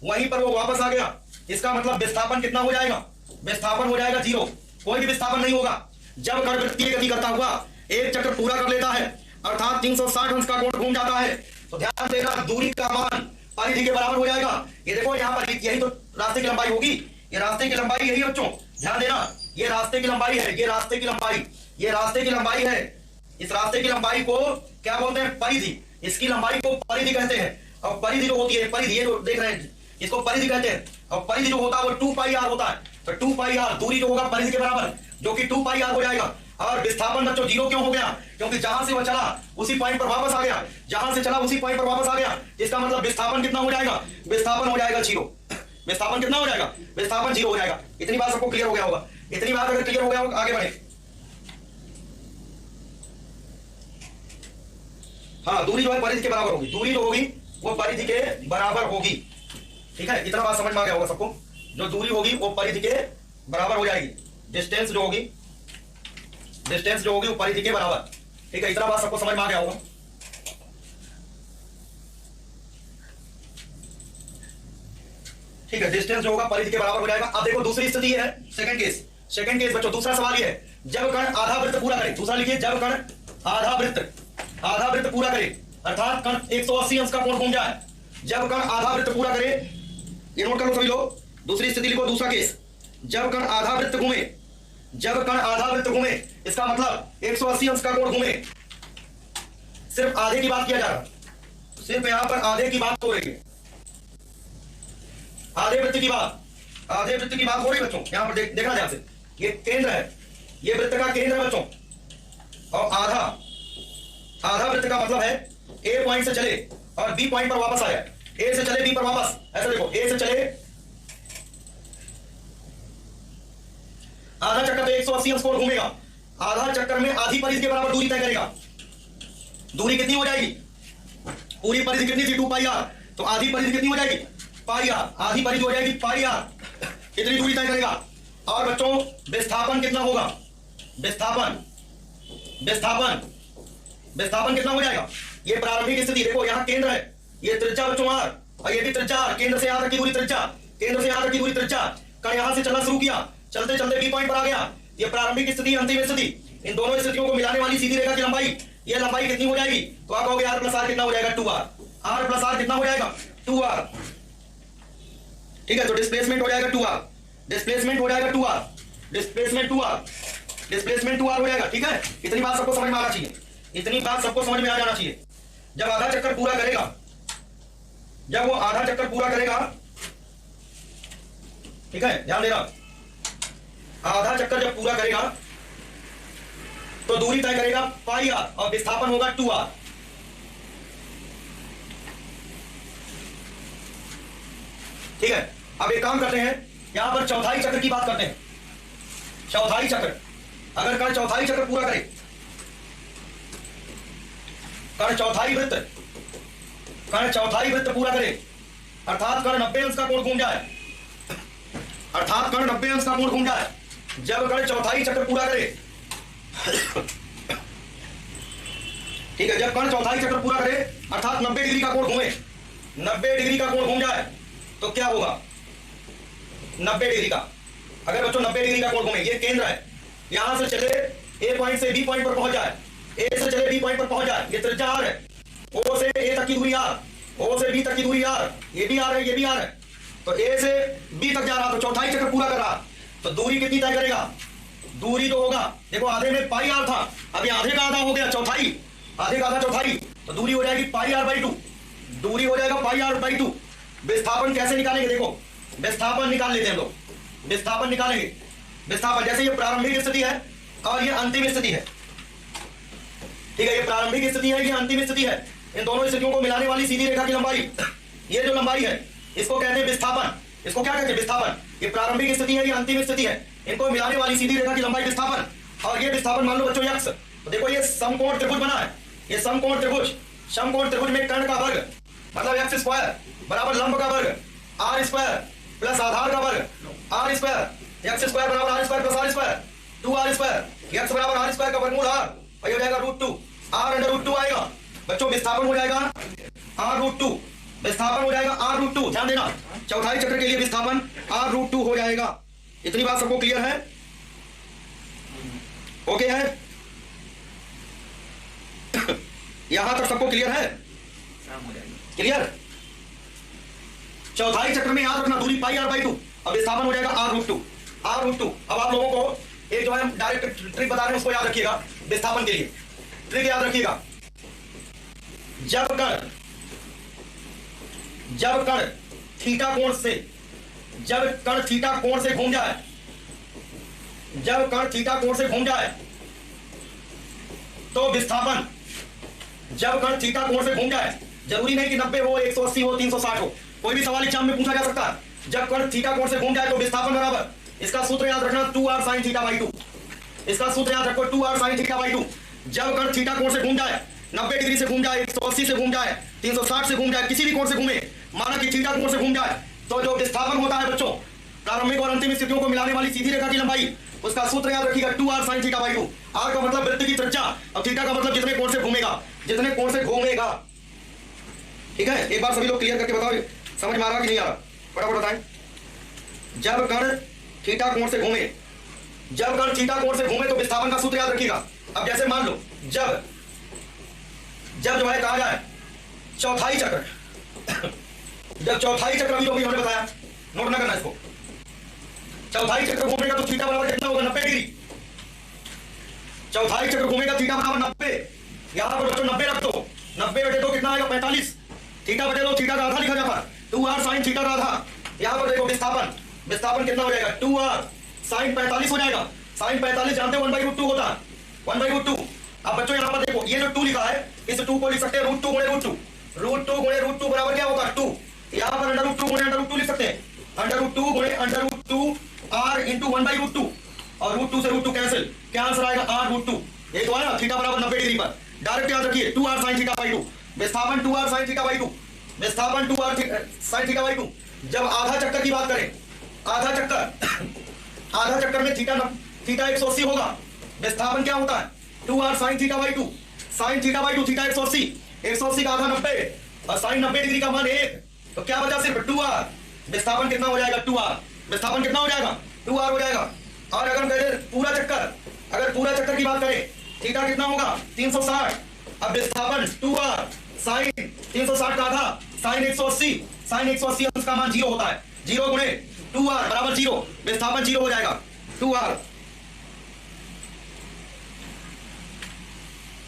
वहीं पर वो वापस आ गया, इसका मतलब विस्थापन कितना हो जाएगा? विस्थापन हो जाएगा 0, कोई भी विस्थापन नहीं होगा। जब कण वृत्तीय गति करता हुआ एक चक्कर पूरा कर लेता है अर्थात 360 अंश का कोण घूम जाता है, तो ध्यान देना दूरी का मान परिधि के बराबर हो जाएगा। ये देखो यहाँ पर यही तो रास्ते की लंबाई होगी, ये रास्ते की लंबाई यही बच्चों, ध्यान देना, ये रास्ते की लंबाई है, ये रास्ते की लंबाई, ये रास्ते की लंबाई है। इस रास्ते की लंबाई को क्या बोलते हैं? परिधि। इसकी लंबाई को परिधि कहते हैं। और परिधि जो होती है, परिधि ये जो देख रहे हैं इसको परिधि कहते हैं। और परिधि जो होता है वो 2πr होता है। तो 2πr दूरी जो होगा परिधि के बराबर, जो कि 2πr हो जाएगा। और विस्थापन बच्चों 0 क्यों हो गया? क्योंकि जहां से वो चला उसी पॉइंट पर वापस आ गया, जहां से चला उसी पॉइंट पर वापस आ गया। इसका मतलब विस्थापन कितना हो जाएगा? विस्थापन हो जाएगा 0। विस्थापन कितना हो जाएगा? विस्थापन 0 हो जाएगा। इतनी बात सबको क्लियर हो गया होगा। इतनी बात अगर क्लियर हो गया होगा, आगे बढ़े। हाँ, दूरी जो है परिधि के बराबर होगी, दूरी जो होगी वो परिधि के बराबर होगी। ठीक है, इतना बात समझ में आ गया होगा सबको। जो दूरी होगी वो परिधि के बराबर हो जाएगी। डिस्टेंस जो होगी, डिस्टेंस जो होगी वो परिधि के बराबर। ठीक है, इतना बात सबको समझ में आ गया होगा। ठीक है, डिस्टेंस जो होगा परिधि के बराबर हो जाएगा। अब देखो दूसरी स्थिति है, सेकंड केस। सेकंड केस बच्चों दूसरा सवाल ये है, जब कण आधा वृत्त पूरा करे, दूसरा लिखिए, जब कण आधा वृत्त पूरा करे अर्थात कण 180 अंश का कोण घूम जाए। जब कण आधा वृत्त पूरा करे, ये नोट कर लो सभी लोग। दूसरी स्थिति लिखो, दूसरा केस, जब कण आधा वृत्त घूमे, जब कण आधा वृत्त घूमे, इसका मतलब 180 अंश का कोण घूमे। सिर्फ आधे की बात किया जा रहा, सिर्फ यहां पर आधे की बात हो रही है, आधे वृत्त की बात, आधे वृत्त की बात हो रही है बच्चों। यहां पर देखना ध्यान से, ये केंद्र है, ये वृत्त का केंद्र है बच्चों। और आधा वृत्त का मतलब है ए पॉइंट से चले और बी पॉइंट पर वापस आया, ए से चले बी पर वापस। ऐसा देखो, ए से चले आधा चक्कर तो 180 अंश कोण घूमेगा, आधा चक्कर में आधी परिधि के बराबर दूरी तय करेगा। दूरी कितनी हो जाएगी? पूरी परिधि कितनी थी? 2πr। तो आधी परिधि कितनी हो जाएगी? πr। आधी परिधि हो जाएगी πr। कितनी दूरी तय करेगा? और बच्चों विस्थापन कितना होगा? विस्थापन कितना हो जाएगा? ये प्रारंभिक स्थिति देखो, यहाँ केंद्र है, ये त्रिज्या बच्चों r, और ये भी त्रिज्या r, केंद्र से यहां तक की दूरी त्रिज्या, केंद्र से यहां तक की दूरी त्रिज्या। कण यहां से चलना शुरू किया, चलते चलते बी पॉइंट पर आ गया। ये प्रारंभिक स्थिति, अंतिम स्थिति, इन दोनों स्थितियों को मिलाने वाली सीधी रेखा की लंबाई ये लंबाई कितनी हो जाएगी, तो आप कहोगे आर प्लस आर कितना हो जाएगा 2r, आर प्लस आर कितना हो जाएगा 2r, ठीक है। तो डिस्प्लेसमेंट हो जाएगा 2r, डिस्प्लेसमेंट हो जाएगा 2r, displacement 2r, displacement 2r हो जाएगा, ठीक है। इतनी बात सबको समझ में आना चाहिए, इतनी बात सबको समझ में आ जाना चाहिए। जब आधा चक्कर पूरा करेगा, जब वो आधा चक्कर पूरा करेगा, ठीक है, ध्यान देना, आधा चक्कर जब पूरा करेगा तो दूरी तय करेगा पाई आर और विस्थापन होगा 2r। ठीक है, अब एक काम करते हैं, यहां पर चौथाई चक्र की बात करते हैं। चौथाई चक्र, अगर कण चौथाई चक्र पूरा करे, कण चौथाई वृत्त, कण चौथाई वृत्त पूरा करे, अर्थात कण 90 अंश का कोण घूम जाए, अर्थात कण 90 अंश का कोण घूम जाए, जब कण चौथाई चक्र पूरा करे, ठीक है, जब कण चौथाई चक्र पूरा करे अर्थात 90 डिग्री का कोण घूमे, 90 डिग्री का कोण घूम जाए तो क्या होगा 90 डिग्री का, अगर बच्चों 90 डिग्री का कोण घूमे, ये केंद्र है, यहां से चले ए पॉइंट से बी पॉइंट पर पहुंच जाए, ए से चले बी पॉइंट पर पहुंच जाए, ये त्रिज्या आर है, ओ से ए तक की दूरी आर, ओ से बी तक की दूरी आर, ये भी आर है, ये भी आर है, तो ए से बी तक जा रहा, तो चौथाई चक्र पूरा कर रहा, तो दूरी कितनी तय करेगा, दूरी जो होगा, देखो आधे में पाई आर था, अभी आधे का आधा हो गया चौथाई, आधे का आधा चौथाई, तो दूरी हो जाएगी पाई आर बाई 2, दूरी हो जाएगा पाई आर बाई 2। विस्थापन कैसे निकालेंगे, देखो विस्थापन निकाल लेते हैं हम लोग, विस्थापन निकालेंगे, विस्थापन जैसे ये प्रारंभिक स्थिति है और ये अंतिम स्थिति है, ठीक है, ये प्रारंभिक स्थिति है, ये अंतिम स्थिति है, इन दोनों स्थितियों को मिलाने वाली सीधी रेखा की लंबाई, ये जो लंबाई है इसको कहते हैं विस्थापन, इसको क्या कहते हैं विस्थापन, ये प्रारंभिक स्थिति है, ये अंतिम स्थिति है, इनको मिलाने वाली सीधी रेखा की लंबाई विस्थापन, और ये विस्थापन मान लो बच्चों यक्स, तो देखो ये समकोण त्रिभुज बना है, ये समकोण त्रिभुज, समकोण त्रिभुज में कर्ण का वर्ग मतलब एक्स स्क्वायर बराबर लंब का वर्ग आर स्क्वायर प्लस आधार का वर्ग आर स्क्वायर, एक्स स्क्वायर बराबर R square plus R square 2r square, X बराबर आर स्क्वायर का वर्गमूल आर, वही हो जाएगा √2, आर अंडर √2 आएगा बच्चों, विस्थापन हो जाएगा r√2, विस्थापन हो जाएगा r√2, ध्यान देना चौथाई चक्र के लिए विस्थापन r√2 हो जाएगा। इतनी बात सबको क्लियर है, ओके है, यहां तक सबको क्लियर है, क्लियर। चौथाई चक्र में याद रखना दूरी पाई आर बाई 2, अब विस्थापन हो जाएगा r√2, r√2। अब आप लोगों को एक जो है डायरेक्ट ट्रिक बता रहे हैं उसको याद रखिएगा, विस्थापन के लिए ट्रिक याद रखिएगा, जब कण थीटा कोण से, जब कण थीटा कोण से घूम जाए, जब कण थीटा कोण से घूम जाए तो विस्थापन, जब कण थीटा कोण से घूम जाए, जरूरी नहीं कि 90 हो, 180 हो, 360 हो, कोई भी सवाल एग्जाम में पूछा जा सकता है। जब कण थीटा कोण से घूम जाए तो विस्थापन बराबर, इसका सूत्र याद रखना 2r sin थीटा बाई 2, इसका सूत्र याद रखो 2r sin थीटा बाई 2। जब कण थीटा कोण से घूम जाए, 90 डिग्री से घूम जाए, 180 से घूम जाए, 360 से घूम जाए, किसी भी कोण से घूमे, माना कि थीटा कोण से घूम जाए, तो जो विस्थापन होता है बच्चों प्रारंभिक और अंतिम स्थितियों को मिलाने वाली सीधी रेखा की लंबाई, उसका सूत्र याद रखिएगा 2r sin theta by 2। r का मतलब वृत्त की त्रिज्या और थीटा का मतलब जितने कोण से घूमेगा, जितने कोण से घूमेगा, ठीक है। एक बार सभी लोग क्लियर करके बताओ समझ में आ रहा कि नहीं आ रहा, फटाफट बताएं। जब कण थीटा कोण से घूमे, जब कण थीटा कोण से घूमे तो विस्थापन का सूत्र याद रखिएगा। अब जैसे मान लो जब जो है कहा जाए चौथाई चक्र, जब चौथाई चक्र अभी मैंने बताया, नोट ना करना इसको, चौथाई चक्र घूमेगा तो थीटा बराबर कितना होगा 90 डिग्री, चौथाई चक्र घूमेगा थीटा बराबर 90, यहां पर बच्चों 90 रख दो, 90 बटे 2 कितना आएगा 45, थीटा बटे 2 थीटा का आधा लिखा जाता है, 2r sin थीटा का आधा, यहां पर देखो विस्थापन, विस्थापन कितना हो जाएगा 2r sin 45 हो जाएगा, sin 45 जानते हो 1/√2 होता है, 1/√2। अब बच्चों यहां पर देखो ये जो 2 लिखा है, इस 2 को लिख सकते हैं √2 गुणे √2, √2 गुणे √2 बराबर क्या होगा 2, यहां पर √2 गुणे √2 लिख सकते हैं, √2 गुणे √2 r into 1/√2, और √2 से √2 कैंसिल, क्या आंसर आएगा r√2, ये तो है ना थीटा बराबर 90 डिग्री पर, डायरेक्ट याद रखिए 2r sin थीटा बाई 2, विस्थापन 2r sin थीटा बाई 2, विस्थापन 2r sin थीटा बाई 2। जब आधा चक्कर की बात करें, आधा चक्कर में थीटा 180 होगा, विस्थापन क्या होता है 2r sin theta by 2, sin theta by 2, theta 180, 180 का आधा 90 और sin 90 डिग्री का मान 1, तो क्या बचा सिर्फ 2r, विस्थापन कितना हो जाएगा 2r, विस्थापन कितना हो जाएगा 2r हो जाएगा। और अगर हम कहें पूरा चक्कर, अगर पूरा चक्कर की बात करें थीटा कितना होगा 360, अब विस्थापन 2r साइन 360 का आधा साइन 180, साइन 180 अंश का मान 0 होता है। 0 गुणे 2r बराबर 0, विस्थापन 0 हो जाएगा। 2r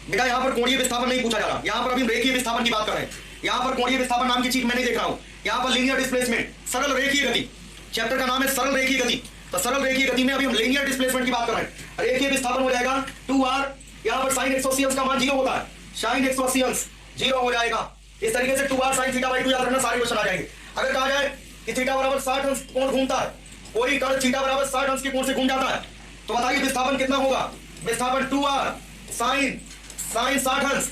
बेटा यहां पर कोणीय विस्थापन नहीं पूछा जा रहा, यहां पर अभी रेखीय विस्थापन की बात कर रहे हैं। यहां पर कोणीय विस्थापन नाम की चीज मैं नहीं देख रहा हूं, यहां पर लीनियर डिस्प्लेसमेंट, सरल रेखीय गति। चैप्टर का नाम है सरल रेखीय गति, तो सरल रेखीय गति में अभी हम लीनियर डिस्प्लेसमेंट की बात कर रहे हैं। रेखीय विस्थापन हो जाएगा 2r, यहां पर sin 180 अंश का मान 0 होता है, sin 180 अंश 0 हो जाएगा। इस तरीके से 2r sin θ/2 याद रखना, सारे क्वेश्चन आ जाएंगे। अगर कहा जाए कि थीटा बराबर 60 अंश कोण घूमता है, कोई कण थीटा बराबर 60 अंश के कोण से घूम जाता है, तो बताइए विस्थापन कितना होगा। विस्थापन 2r sin 60 अंश,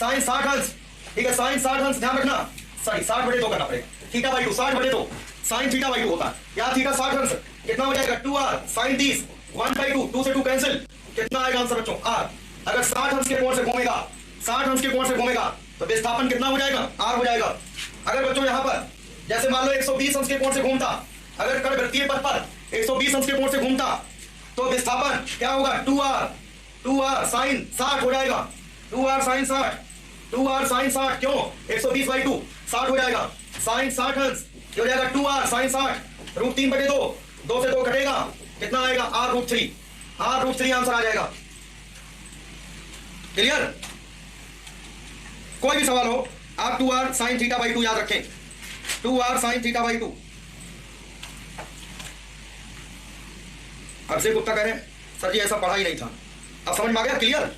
sin 60 अंश, ठीक है, sin 60 अंश ध्यान रखना, सॉरी 60/2 करना पड़ेगा, θ/2 60/2 sin θ/2 होता है। यहाँ थीटा 60 अंश कितना हो जाएगा 2r sin 30 1/2, 2 से 2 कैंसिल, कितना आएगा आंसर बच्चों r। अगर 60 अंश के कोण से घूमेगा, 60 अंश के कोण से घूमेगा तो विस्थापन कितना हो जाएगा r हो जाएगा। अगर बच्चों यहाँ पर जैसे मान लो 120 अंश के कोण से घूमता, अगर कण वृत्तीय पथ पर 120 अंश के कोण से घूमता तो विस्थापन क्या होगा 2r sin 60 हो जाएगा, 2r sin 60, 2r sin 60, क्यों 120/2 60 हो जाएगा, sin 60 अंश हो जाएगा 2r sin 60, √3/2, 2 से 2 घटेगा, कितना आएगा r√3, r√3 आंसर आ जाएगा। क्लियर? कोई भी सवाल हो आप 2r sin θ/2 याद रखें, 2r sin θ/2। अभिषेक गुप्ता कह रहे हैं सर जी ऐसा पढ़ा ही नहीं था, अब समझ में आ गया, क्लियर,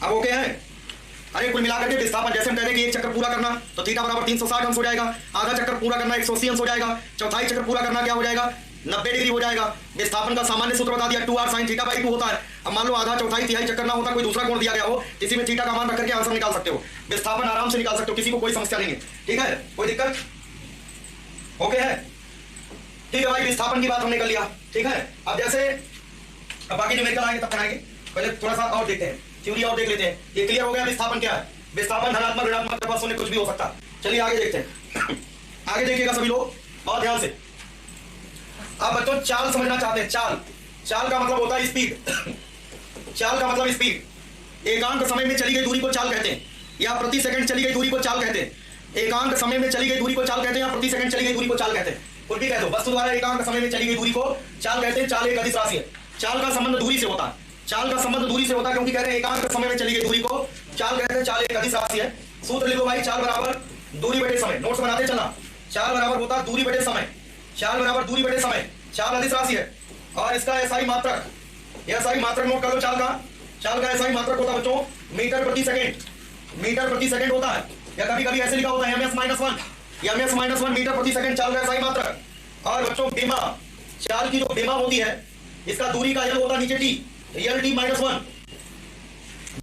अब ओके है। अरे कुल मिलाकर के विस्थापन जैसे हम कहते हैं कि एक चक्कर पूरा करना तो थीटा बराबर 360 अंश हो जाएगा, आधा चक्कर पूरा करना 180 अंश हो जाएगा, चौथाई चक्कर पूरा करना क्या हो जाएगा 90 डिग्री हो जाएगा। विस्थापन का सामान्य सूत्र बता दिया 2r sin θ/2 होता है। अब मान लो आधा चौथाई तिहाई चक्कर ना होता, कोई दूसरा कोण दिया गया हो, किसी में थीटा का मान रख करके आंसर निकाल सकते हो, विस्थापन आराम से निकाल सकते हो, किसी को कोई समस्या नहीं है, ठीक है, कोई दिक्कत, ओके है, ठीक है भाई। विस्थापन की बात हमने कर लिया, ठीक है। अब जैसे अब बाकी न्यूमेरिकल आएंगे तब कराएंगे, पहले थोड़ा सा और देखते हैं, थ्योरी और देख लेते हैं। ये क्लियर हो गया विस्थापन क्या है, विस्थापन धनात्मक ऋणात्मक तत्व में कुछ भी हो सकता है। चलिए आगे देखते हैं, आगे देखिएगा सभी लोग और ध्यान से। अब बच्चों चाल समझना चाहते हैं, चाल, चाल का मतलब होता है स्पीड, चाल का मतलब स्पीड। एकांक समय में चली गई दूरी को चाल कहते हैं, या प्रति सेकंड चली गई दूरी को चाल कहते हैं। एकांक समय में चली गई दूरी को चाल कहते हैं, या प्रति सेकंड चली गई दूरी को चाल कहते हैं, कुछ भी कह दो, वस्तु द्वारा एकांक समय में चली गई दूरी को चाल कहते हैं। चाल एक अदिश राशि है, चाल का संबंध दूरी से होता है, चाल का संबंध दूरी से होता है, क्योंकि कहते हैं एकांक समय में चली गई दूरी को चाल कहते हैं। चाल एक अदिश राशि है। सूत्र लिखो भाई, चाल बराबर दूरी बटे समय, नोट्स बनाते चलना। चाल बराबर होता है दूरी बटे समय, चाल बराबर दूरी बटे समय, चाल अदिश राशि है और इसका एसआई मात्रक, यह एसआई मात्रक नोट कर लो। चाल का एसआई मात्रक होता है बच्चों मीटर प्रति सेकंड, मीटर प्रति सेकंड होता है, या कभी कभी ऐसे लिखा होता है ms-1, ms-1 मीटर प्रति सेकंड चाल का एसआई मात्रक। और बच्चों बीमा, चाल की जो बीमा होती है इसका दूरी का यल होता है नीचे t, lt-1,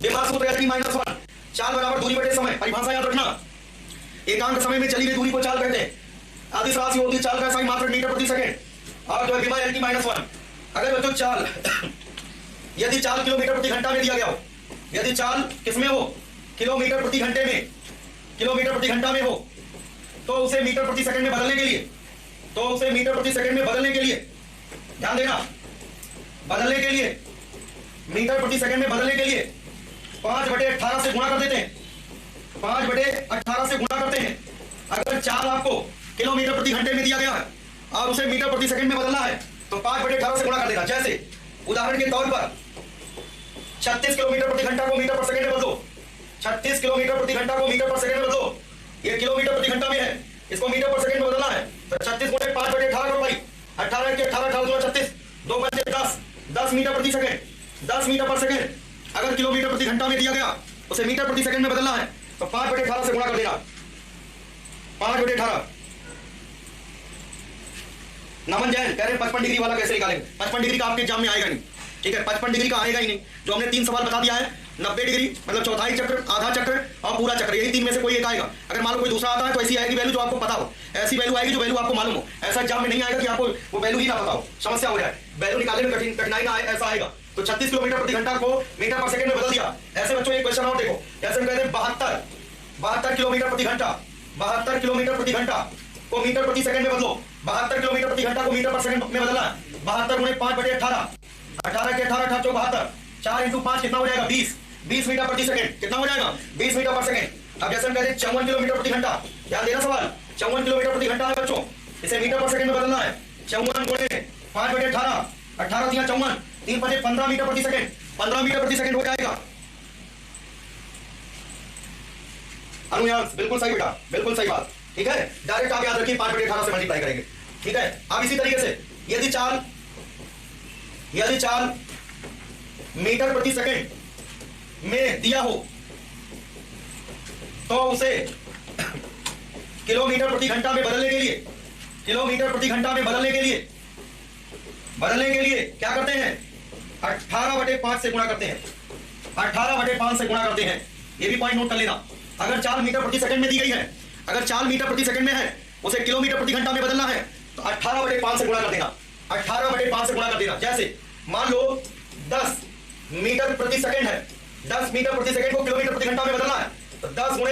बीमा सूत्र lt-1, चाल बराबर दूरी बटे समय। परिभाषा याद रखना, एकांक समय में चली गई दूरी को चाल कहते हैं। अदिश राशि होती है, चाल का एसआई मात्रक मीटर प्रति सेकंड, और जो है बीमा lt-1। अगर बच्चों चाल यदि चाल किलोमीटर प्रति घंटा में दिया गया हो, यदि चाल किसमें हो किलोमीटर प्रति घंटे में, किलोमीटर प्रति घंटा में हो, तो उसे मीटर प्रति सेकंड में बदलने के लिए, तो उसे मीटर प्रति सेकंड में बदलने के लिए ध्यान देना, बदलने के लिए मीटर प्रति सेकंड में बदलने के लिए 5/18 से गुणा कर देते हैं, 5/18 से गुणा करते हैं। अगर चाल आपको किलोमीटर प्रति घंटे में दिया गया है और उसे मीटर प्रति सेकंड में बदलना है तो 5/18 से गुणा कर देना। जैसे उदाहरण के तौर पर 36 किलोमीटर प्रति घंटा को मीटर पर सेकंड में बदलो, 36 किलोमीटर प्रति घंटा को मीटर पर सेकंड में बदलो। ये किलोमीटर प्रति घंटा में है, इसको मीटर पर सेकंड में बदलना है तो 36 गुणे 5/18 करो भाई, 18 के 18 18 36, 2 बचे 10, 10 मीटर प्रति सेकंड, 10 मीटर पर सेकंड। अगर किलोमीटर प्रति घंटा में दिया गया उसे मीटर प्रति सेकंड में बदलना है तो 5/18 से गुणा कर देना, 5/18। नमन जैन कह रहे हैं 55 डिग्री वाला कैसे निकालेंगे, 55 डिग्री का आपके एग्जाम में आएगा नहीं, ठीक है, 55 डिग्री का आएगा ही नहीं। जो हमने 3 सवाल बता दिया है, 90 डिग्री मतलब चौथाई चक्र, आधा चक्र और पूरा चक्र, यही 3 में से कोई एक आएगा। अगर मान लो कोई दूसरा आता है तो ऐसी आएगी वैल्यू जो आपको पता हो, ऐसी वैल्यू आएगी जो वैल्यू आपको मालूम हो। ऐसा एग्जाम में नहीं आएगा कि आपको वो वैल्यू ही ना पता हो, समस्या हो जाए, वैल्यू निकालने में कठिनाई ना आए, ऐसा आएगा। तो 36 किलोमीटर प्रति घंटा को मीटर पर सेकंड में बदल दिया। ऐसे बच्चों एक क्वेश्चन और देखो, जैसे हम कहते हैं 72 किलोमीटर प्रति घंटा, 72 किलोमीटर प्रति घंटा को मीटर प्रति सेकंड में बदलो, 72 किलोमीटर प्रति घंटा को मीटर पर सेकंड में बदलना है। 72 गुणे 5/18, 18 के 18 18 72, 4 × 5 कितना हो जाएगा 20, 20 मीटर प्रति सेकंड, कितना हो जाएगा 20 मीटर पर सेकंड। अब जैसे हम कहते हैं 54 किलोमीटर प्रति घंटा, ध्यान देना सवाल, 54 किलोमीटर प्रति घंटा है बच्चों, इसे मीटर पर सेकंड में बदलना है। 54 गुणे 5/18, 18 दिया 54, 3 × 15 मीटर प्रति सेकंड, 15 मीटर प्रति सेकंड हो जाएगा। अनुयांश बिल्कुल सही बेटा, बिल्कुल सही बात, ठीक है। डायरेक्ट आप याद रखिए 5/18 से मल्टीप्लाई करेंगे, ठीक है। अब इसी तरीके से यदि चाल मीटर प्रति सेकंड में दिया हो तो उसे किलोमीटर प्रति घंटा में बदलने के लिए, किलोमीटर प्रति घंटा में बदलने के लिए क्या करते हैं, 18/5 से गुणा करते हैं, 18/5 से गुणा करते हैं। ये भी पॉइंट नोट कर लेना। अगर चाल मीटर प्रति सेकंड में दी गई है, अगर चाल मीटर प्रति सेकंड में है, उसे किलोमीटर प्रति घंटा में बदलना है तो 18/5 से गुणा कर देना, 18/5 से गुणा कर देना। जैसे मान लो 10 मीटर प्रति सेकंड है, 10 मीटर प्रति सेकंड को किलोमीटर प्रति घंटा में बदलना है तो 10 ×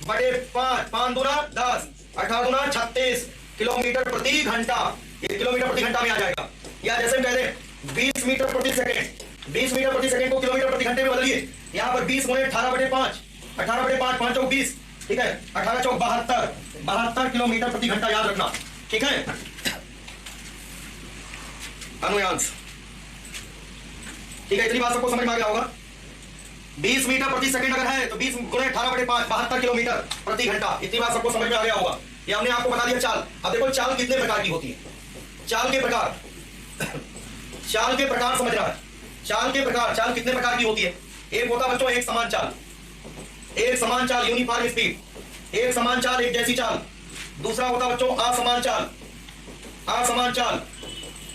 18/5, 5 दूना 10, 18 दूना 36 किलोमीटर प्रति घंटा, ये किलोमीटर प्रति घंटा में आ जाएगा। या जैसे हम कह रहे हैं 20 मीटर प्रति सेकंड, 20 मीटर प्रति सेकंड को किलोमीटर प्रति घंटे में बदलिए, यहां पर 20 × 18/5, 18/5, 5 × 20, ठीक है, 18 × 72 किलोमीटर प्रति घंटा, याद रखना, ठीक है। अनुयांश, ठीक है, इतनी बात सबको समझ में आ गया होगा। 20 मीटर प्रति सेकंड अगर है तो 20 × 18/5, 72 किलोमीटर प्रति घंटा, इतनी बात सबको समझ में आ गया होगा। ये हमने आपको बता दिया चाल। अब देखो चाल कितने प्रकार की होती है, चाल के प्रकार, चाल के प्रकार समझ रहा है, चाल के प्रकार, चाल कितने प्रकार की होती है। एक होता बच्चों एक समान चाल, एक समान चाल यूनिफॉर्म स्पीड, एक समान चाल एक जैसी चाल। दूसरा होता बच्चों असमान चाल, असमान चाल,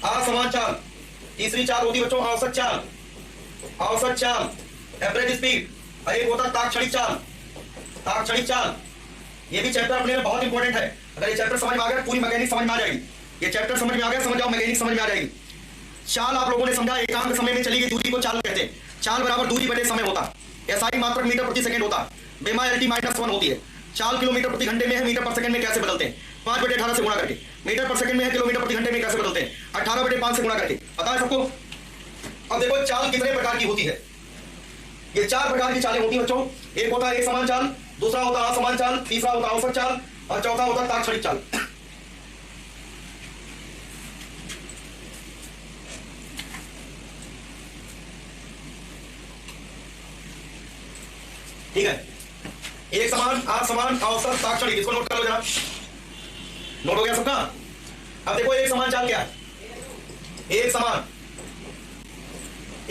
असमान चाल। तीसरी चाल होती बच्चों औसत चाल, औसत चाल एवरेज स्पीड। और एक होता ताक्षणिक चाल, ताक्षणिक चाल। ये भी चैप्टर अपने में बहुत इंपॉर्टेंट है। अगर ये चैप्टर समझ में आ गया पूरी मैकेनिक समझ में आ जाएगी। ये चैप्टर समझ में आ गया, समझ जाओ मैकेनिक समझ में आ जाएगी। चाल आप लोगों ने समझा, एकांक समय में चली गई दूरी को चाल कहते हैं। चाल बराबर दूरी बटे समय होता है। एसआई मात्रक मीटर प्रति सेकंड होता है, बेमा एलटी -1 होती है। चाल किलोमीटर प्रति घंटे में है, मीटर पर सेकंड में कैसे बदलते हैं, 5/18 से गुणा करके। मीटर पर सेकंड में है, किलोमीटर प्रति घंटे में कैसे बदलते हैं, 18/5 से गुणा करके। पता है सबको। अब देखो चाल कितने प्रकार की होती है। ये 4 प्रकार की चालें होती हैं बच्चों। एक होता है एक समान चाल, दूसरा होता है असमान चाल, तीसरा होता है औसत चाल और चौथा होता है ताक्षणिक चाल। ठीक है, एक समान, असमान, औसत, ताक्षणिक, इसको नोट कर लो जरा। नोट हो गया सबका। अब देखो एक समान चाल क्या है, एक समान,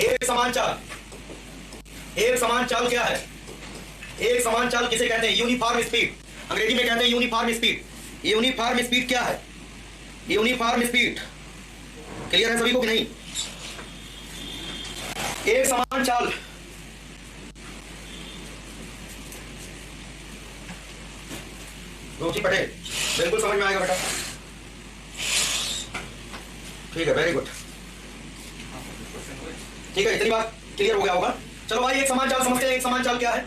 एक समान चाल, एक समान चाल क्या है, एक समान चाल किसे कहते हैं, यूनिफॉर्म स्पीड। अंग्रेजी में कहते हैं यूनिफॉर्म स्पीड। यूनिफॉर्म स्पीड क्या है, यूनिफॉर्म स्पीड क्लियर है सभी को कि नहीं। एक समान चाल, रुचि पटेल, बिल्कुल समझ में आएगा बेटा। ठीक है, वेरी गुड। ठीक है, इतनी बात क्लियर हो गया होगा। चलो भाई एक समान चाल समझते हैं। एक समान चाल क्या है,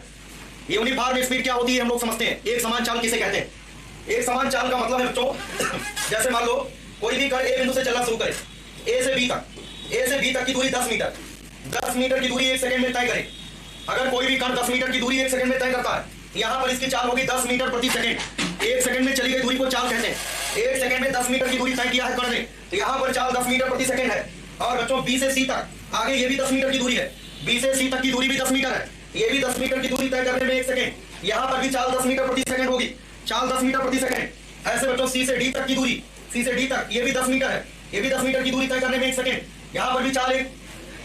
यूनिफॉर्म स्पीड क्या होती है हम लोग समझते हैं। एक समान चाल किसे कहते हैं। एक समान चाल का मतलब है बच्चों, जैसे मान लो कोई भी कण ए बिंदु से चलना शुरू करे, ए से बी तक, ए से बी तक की दूरी 10 मीटर, 10 मीटर की दूरी 1 सेकंड में तय करे। अगर कोई भी कण 10 मीटर की दूरी 1 सेकंड में तय करता है, यहां पर इसकी चाल होगी 10 मीटर प्रति सेकंड। 1 सेकंड में चली गई दूरी को चाल कहते हैं। 1 सेकंड में 10 मीटर की दूरी तय किया है कण ने, तो यहां पर चाल 10 मीटर प्रति सेकंड है। और बच्चों बी से सी तक, आगे ये भी 10 मीटर की दूरी है, बी से सी तक की दूरी भी 10 मीटर है, ये भी 10 मीटर की दूरी तय करने में 1 सेकंड। यहां पर भी चाल 10 मीटर प्रति सेकंड होगी, चाल 10 मीटर प्रति सेकंड। ऐसे बच्चों सी से डी तक की दूरी, सी से डी तक ये भी 10 मीटर है, ये भी 10 मीटर की दूरी तय करने में 1 सेकंड। यहां पर भी चाल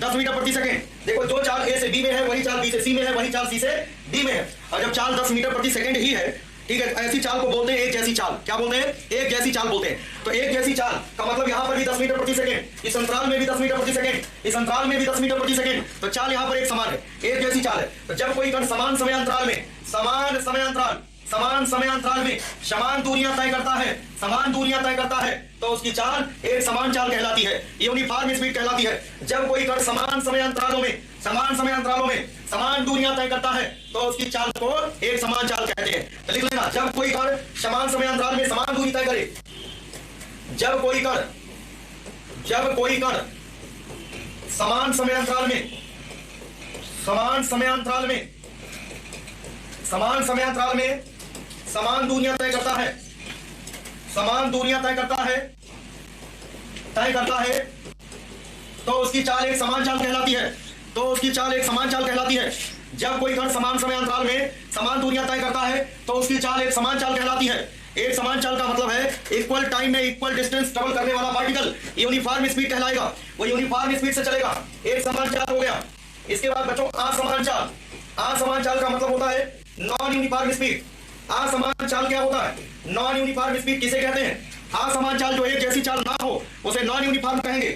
10 मीटर प्रति सेकंड। देखो जो चाल ए से बी में है वही चाल बी से सी में है, वही चाल सी से डी में है। और जब चाल 10 मीटर प्रति सेकंड ही है, ठीक है, ऐसी चाल को बोलते हैं एक जैसी चाल। क्या बोलते हैं, एक जैसी चाल बोलते हैं। तो एक जैसी चाल का मतलब यहां पर भी 10 मीटर प्रति सेकंड, इस अंतराल में भी 10 मीटर प्रति सेकंड, इस अंतराल में भी 10 मीटर प्रति सेकंड। तो चाल यहां पर एक समान है, एक जैसी चाल है। तो जब कोई कण समान समय अंतराल में, समान समय अंतराल में समान दूरियां तय करता है, समान दूरियां तय करता है, तो उसकी चाल एक समान चाल कहलाती है, यूनिफॉर्म स्पीड कहलाती है। जब कोई कण समान समय अंतरालों में समान दूरियां तय करता है, तो उसकी चाल को एक समान चाल कहते हैं। तो लिख लेना, जब कोई कण समान समय अंतराल में समान दूरी तय करे, जब कोई कण समान समय अंतराल में समान समयांतराल में समान दूरियां तय करता है, समान दूरियां तय करता है तो उसकी चाल एक समान चाल कहलाती है। जब कोई कण समान समयांतराल में समान दूरियां तय करता है तो उसकी चाल एक समान चाल कहलाती है। एक समान चाल का मतलब है इक्वल टाइम में इक्वल डिस्टेंस ट्रेवल करने वाला पार्टिकल यूनिफॉर्म स्पीड कहलाएगा, वो यूनिफॉर्म स्पीड से चलेगा। एक समान चाल हो गया। इसके बाद बच्चों असमान चाल का मतलब होता है नॉन यूनिफॉर्म स्पीड। असमान चाल क्या होता है? नॉन यूनिफॉर्म स्पीड किसे कहते हैं? असमान चाल जो एक जैसी चाल ना हो उसे नॉन यूनिफॉर्म कहेंगे।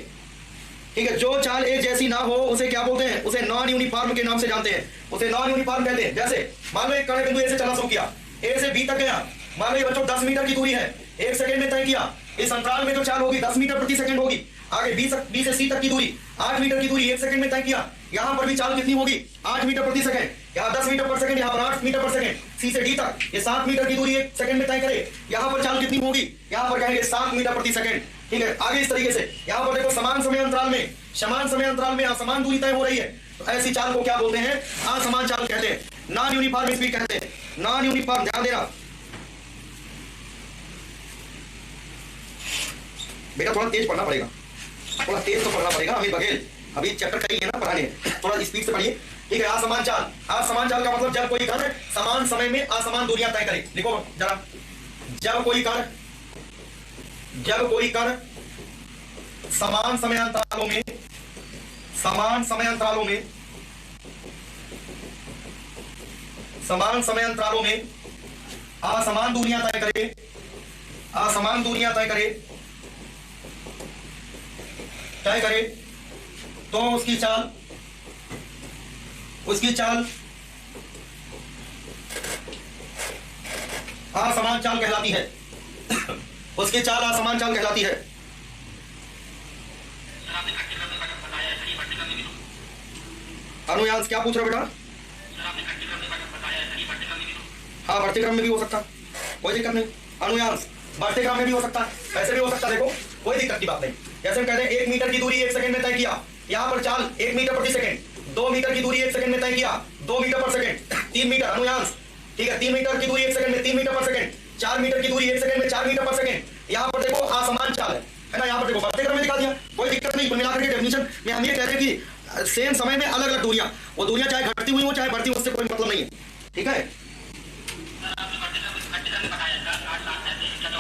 ठीक है, जो चाल एक जैसी ना हो उसे क्या बोलते हैं? उसे नॉन यूनिफॉर्म के नाम से जानते हैं, उसे नॉन यूनिफॉर्म कहते हैं। जैसे मान लो एक कण बिंदु ए से चलना शुरू किया, ए से बी तक गया, मान लो ये बच्चों 10 मीटर की दूरी है, 1 सेकंड में तय किया। इस अंतराल में जो चाल होगी 10 मीटर प्रति सेकंड होगी। आगे बी से सी तक की दूरी 8 मीटर की दूरी 1 सेकंड में तय किया। यहां पर भी चाल कितनी होगी? 8 मीटर प्रति सेकंड। यहाँ 10 मीटर पर सेकंड, यहाँ पर 8 मीटर पर सेकंड। सी से डी तक ये 7 मीटर की दूरी 1 सेकंड में तय करे, यहाँ पर चाल कितनी होगी? यहाँ पर कहेंगे 7 मीटर प्रति सेकंड। ठीक है, आगे इस तरीके से यहाँ पर देखो समान समय अंतराल में असमान दूरी तय हो रही है तो ऐसी चाल को क्या बोलते हैं? असमान चाल कहते हैं, नॉन यूनिफॉर्म स्पीड कहते हैं। नॉन यूनिफॉर्म, ध्यान देना बेटा, थोड़ा तेज पढ़ना पड़ेगा, थोड़ा तेज तो पढ़ना पड़ेगा। अमित बघेल अभी चैप्टर करेंगे ना पढ़ाने, थोड़ा स्पीड से पढ़िए। ठीक है, असमान चाल का मतलब जब कोई कण समान समय में असमान दूरियां तय करे। लिखो जरा, जब कोई कण समान समयांतरालों में असमान दूरियां तय करे तो उसकी चाल असमान चाल कहलाती है। उसकी चाल असमान चाल कहलाती है। अनुयांश क्या पूछ रहे हो बेटा? हाँ, बढ़ते क्रम में भी हो सकता, कोई दिक्कत नहीं। अनुयांश बढ़ते क्रम में भी हो सकता, ऐसे भी हो सकता, देखो कोई दिक्कत की बात नहीं। जैसे हम कहते हैं 1 मीटर की दूरी 1 सेकंड में तय किया, यहाँ पर चाल 1 मीटर प्रति सेकंड। 2 मीटर की दूरी 1 सेकंड में तय किया, 2 मीटर पर सेकंड। 3 मीटर अनुयांश, ठीक है, 3 मीटर की दूरी 1 सेकंड में 3 मीटर पर सेकंड। 4 मीटर की दूरी 1 सेकंड में 4 मीटर पर सेकंड। यहाँ पर देखो असमान चाल है ना, यहाँ पर देखो बढ़ते क्रम में दिखा दिया, कोई दिक्कत नहीं। मिलाकर के डेफिनेशन में हम ये कहते हैं कि सेम समय में अलग अलग दूरियां, वो दूरियां चाहे घटती हुई हो चाहे बढ़ती, उससे कोई मतलब नहीं है। ठीक है,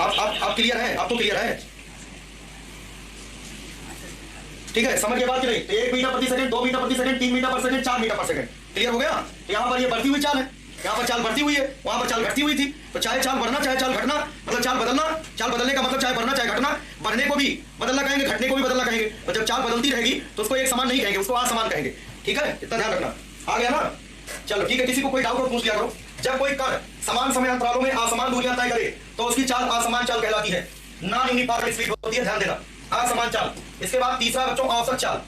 आप क्लियर है? आप तो क्लियर है, ठीक है, समझ के बात की नहीं। 1 मीटर प्रति सेकंड, 2 मीटर प्रति सेकंड, 3 मीटर पर सेकंड, 4 मीटर पर सेकंड। क्लियर हो गया? तो यहाँ पर ये बढ़ती हुई चाल है, यहाँ पर चाल बढ़ती हुई है, वहां पर चाल घटती हुई थी। तो चाहे चाल बढ़ना चाहे चाल घटना, मतलब चाल बदलना, चाल बदलने का मतलब चाहे बढ़ना चाहे घटना। बढ़ने को भी बदलना कहेंगे, घटने को भी बदलना कहेंगे। और जब चाल बदलती रहेगी तो उसको एक समान नहीं कहेंगे, उसको असमान कहेंगे। ठीक है, इतना ध्यान रखना। आ गया ना? चलो ठीक है, किसी को कोई डाउट हो पूछ लिया करो। जब कोई कण समान समय अंतरालों में असमान दूरियां तय करे तो उसकी चाल असमान चाल कहलाती है, नॉन यूनिफॉर्म स्पीड होती है। ध्यान देना, असमान चाल। इसके बाद तीसरा बच्चों औसत चाल।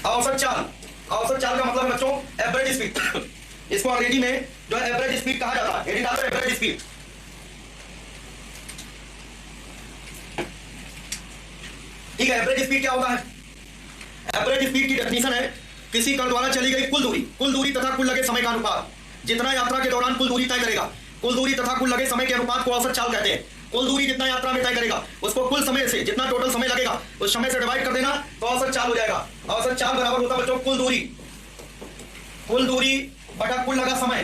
औसत चाल का मतलब है बच्चों एवरेज स्पीड। इसको अंग्रेजी में जो है एवरेज स्पीड कहा जाता है। एवरेज स्पीड, ठीक है। एवरेज स्पीड क्या होता है? एवरेज स्पीड की डेफिनेशन है किसी कण द्वारा चली गई कुल दूरी तथा कुल लगे समय का अनुपात। जितना यात्रा के दौरान कुल दूरी तय करेगा, कुल दूरी तथा कुल लगे समय के अनुपात को औसत चाल कहते हैं। कुल दूरी जितना यात्रा में तय करेगा उसको कुल समय से, जितना टोटल समय लगेगा उस समय से डिवाइड कर देना तो औसत चाल हो जाएगा। औसत चाल बराबर होता है बच्चों कुल दूरी बटा कुल लगा समय।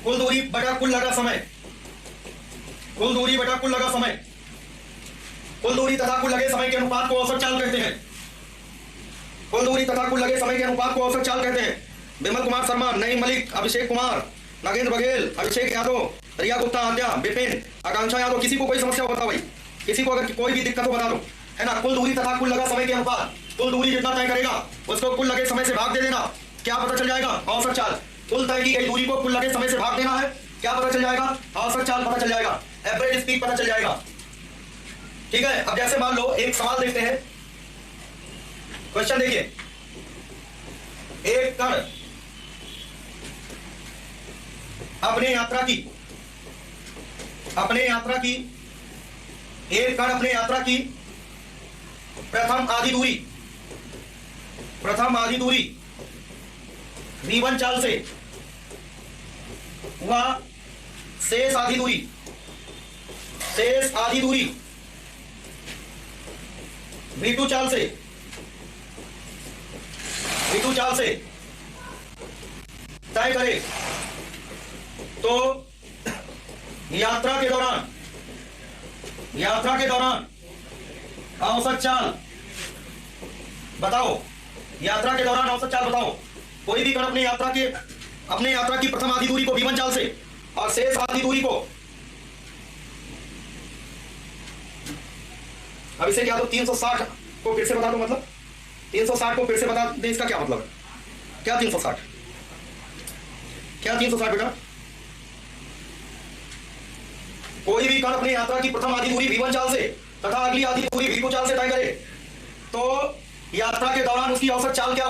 कुल दूरी बटा कुल लगा समय। कुल दूरी बटा कुल लगा समय। कुल दूरी तथा कुल लगे समय के अनुपात को औसत चाल कहते हैं। कुल दूरी तथा कुल लगे समय के अनुपात को औसत चाल कहते हैं। विमल कुमार शर्मा, नईम मलिक, अभिषेक कुमार, नागेंद्र बघेल, अभिषेक यादव, रिया गुप्ता, आद्या, विपिन, आकांक्षा यादव, किसी को कोई समस्या हो बताओ भाई, किसी को अगर कोई भी दिक्कत हो बता दो, है ना। कुल दूरी तथा कुल लगा समय के अनुपात, कुल दूरी जितना तय करेगा उसको कुल लगे समय से भाग दे देना, क्या पता चल जाएगा? औसत चाल। कुल तय की गई दूरी को कुल लगे समय से भाग देना है, क्या पता चल जाएगा? औसत चाल पता चल जाएगा, एवरेज स्पीड पता चल जाएगा। ठीक है, अब जैसे मान लो एक सवाल देखते हैं, क्वेश्चन देखिए। एक कण अपने यात्रा की एक कण अपने यात्रा की प्रथम आधी दूरी प्रथम आधी दूरी v1 चाल से वह शेष आधी दूरी v2 चाल से तय करे तो यात्रा के दौरान औसत चाल बताओ। यात्रा के दौरान औसत चाल बताओ। कोई भी कण अपने यात्रा की प्रथम आधी दूरी को v1 चाल से और शेष आधी दूरी को, अब इसे क्या दो 360 को फिर से बता दो, मतलब 360 को फिर से बता दे, इसका क्या मतलब है? क्या 360 बेटा? कोई भी कण अपनी यात्रा की प्रथम आधी दूरी v1 चाल से तथा अगली आधी दूरी v2 चाल से तय करे तो यात्रा के दौरान उसकी औसत चाल क्या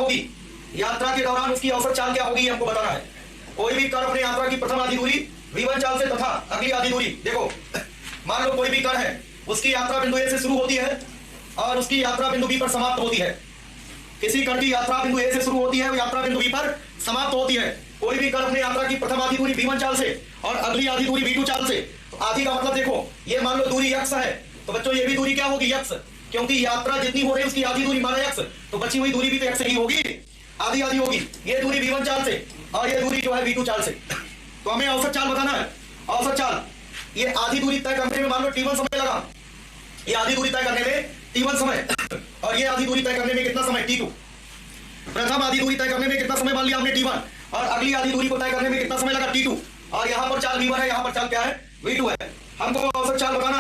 होगी? हमको बताना है। कोई भी कण अपनी यात्रा की प्रथम आधी दूरी v1 चाल से तथा अगली आधी दूरी, देखो मान लो कोई भी कण है, उसकी यात्रा बिंदु A से शुरू होती है और उसकी यात्रा बिंदु B पर समाप्त होती है। किसी कण की यात्रा बिंदु A से शुरू होती है, वो यात्रा बिंदु B पर समाप्त होती है। कोई भी कण अपनी यात्रा की प्रथम आधी दूरी v1 चाल से और अगली आधी दूरी v2 चाल से, तो आधी का मतलब देखो, ये मान लो दूरी x है, तो बच्चों ये भी दूरी क्या होगी? x, क्योंकि यात्रा जितनी हो रही है उसकी आधी दूरी माना x, तो बची हुई दूरी भी तो x ही होगी, आधी होगी। ये दूरी v1 चाल से और ये दूरी जो है v2 चाल से। तो हमें औसत चाल बताना है। औसत चाल, ये आधी दूरी तय करने में मान लो t1 समय लगा, ये आधी दूरी तय करने में t1 समय, और ये आधी दूरी तय करने में कितना समय? t2। प्रथम आधी दूरी तय करने में कितना समय मान लिया हमने? t1, और अगली आधी दूरी को तय करने में कितना समय लगा? t2। और यहां पर चाल v1 है, यहां पर चाल क्या है? v2 है। हमको औसत चाल बताना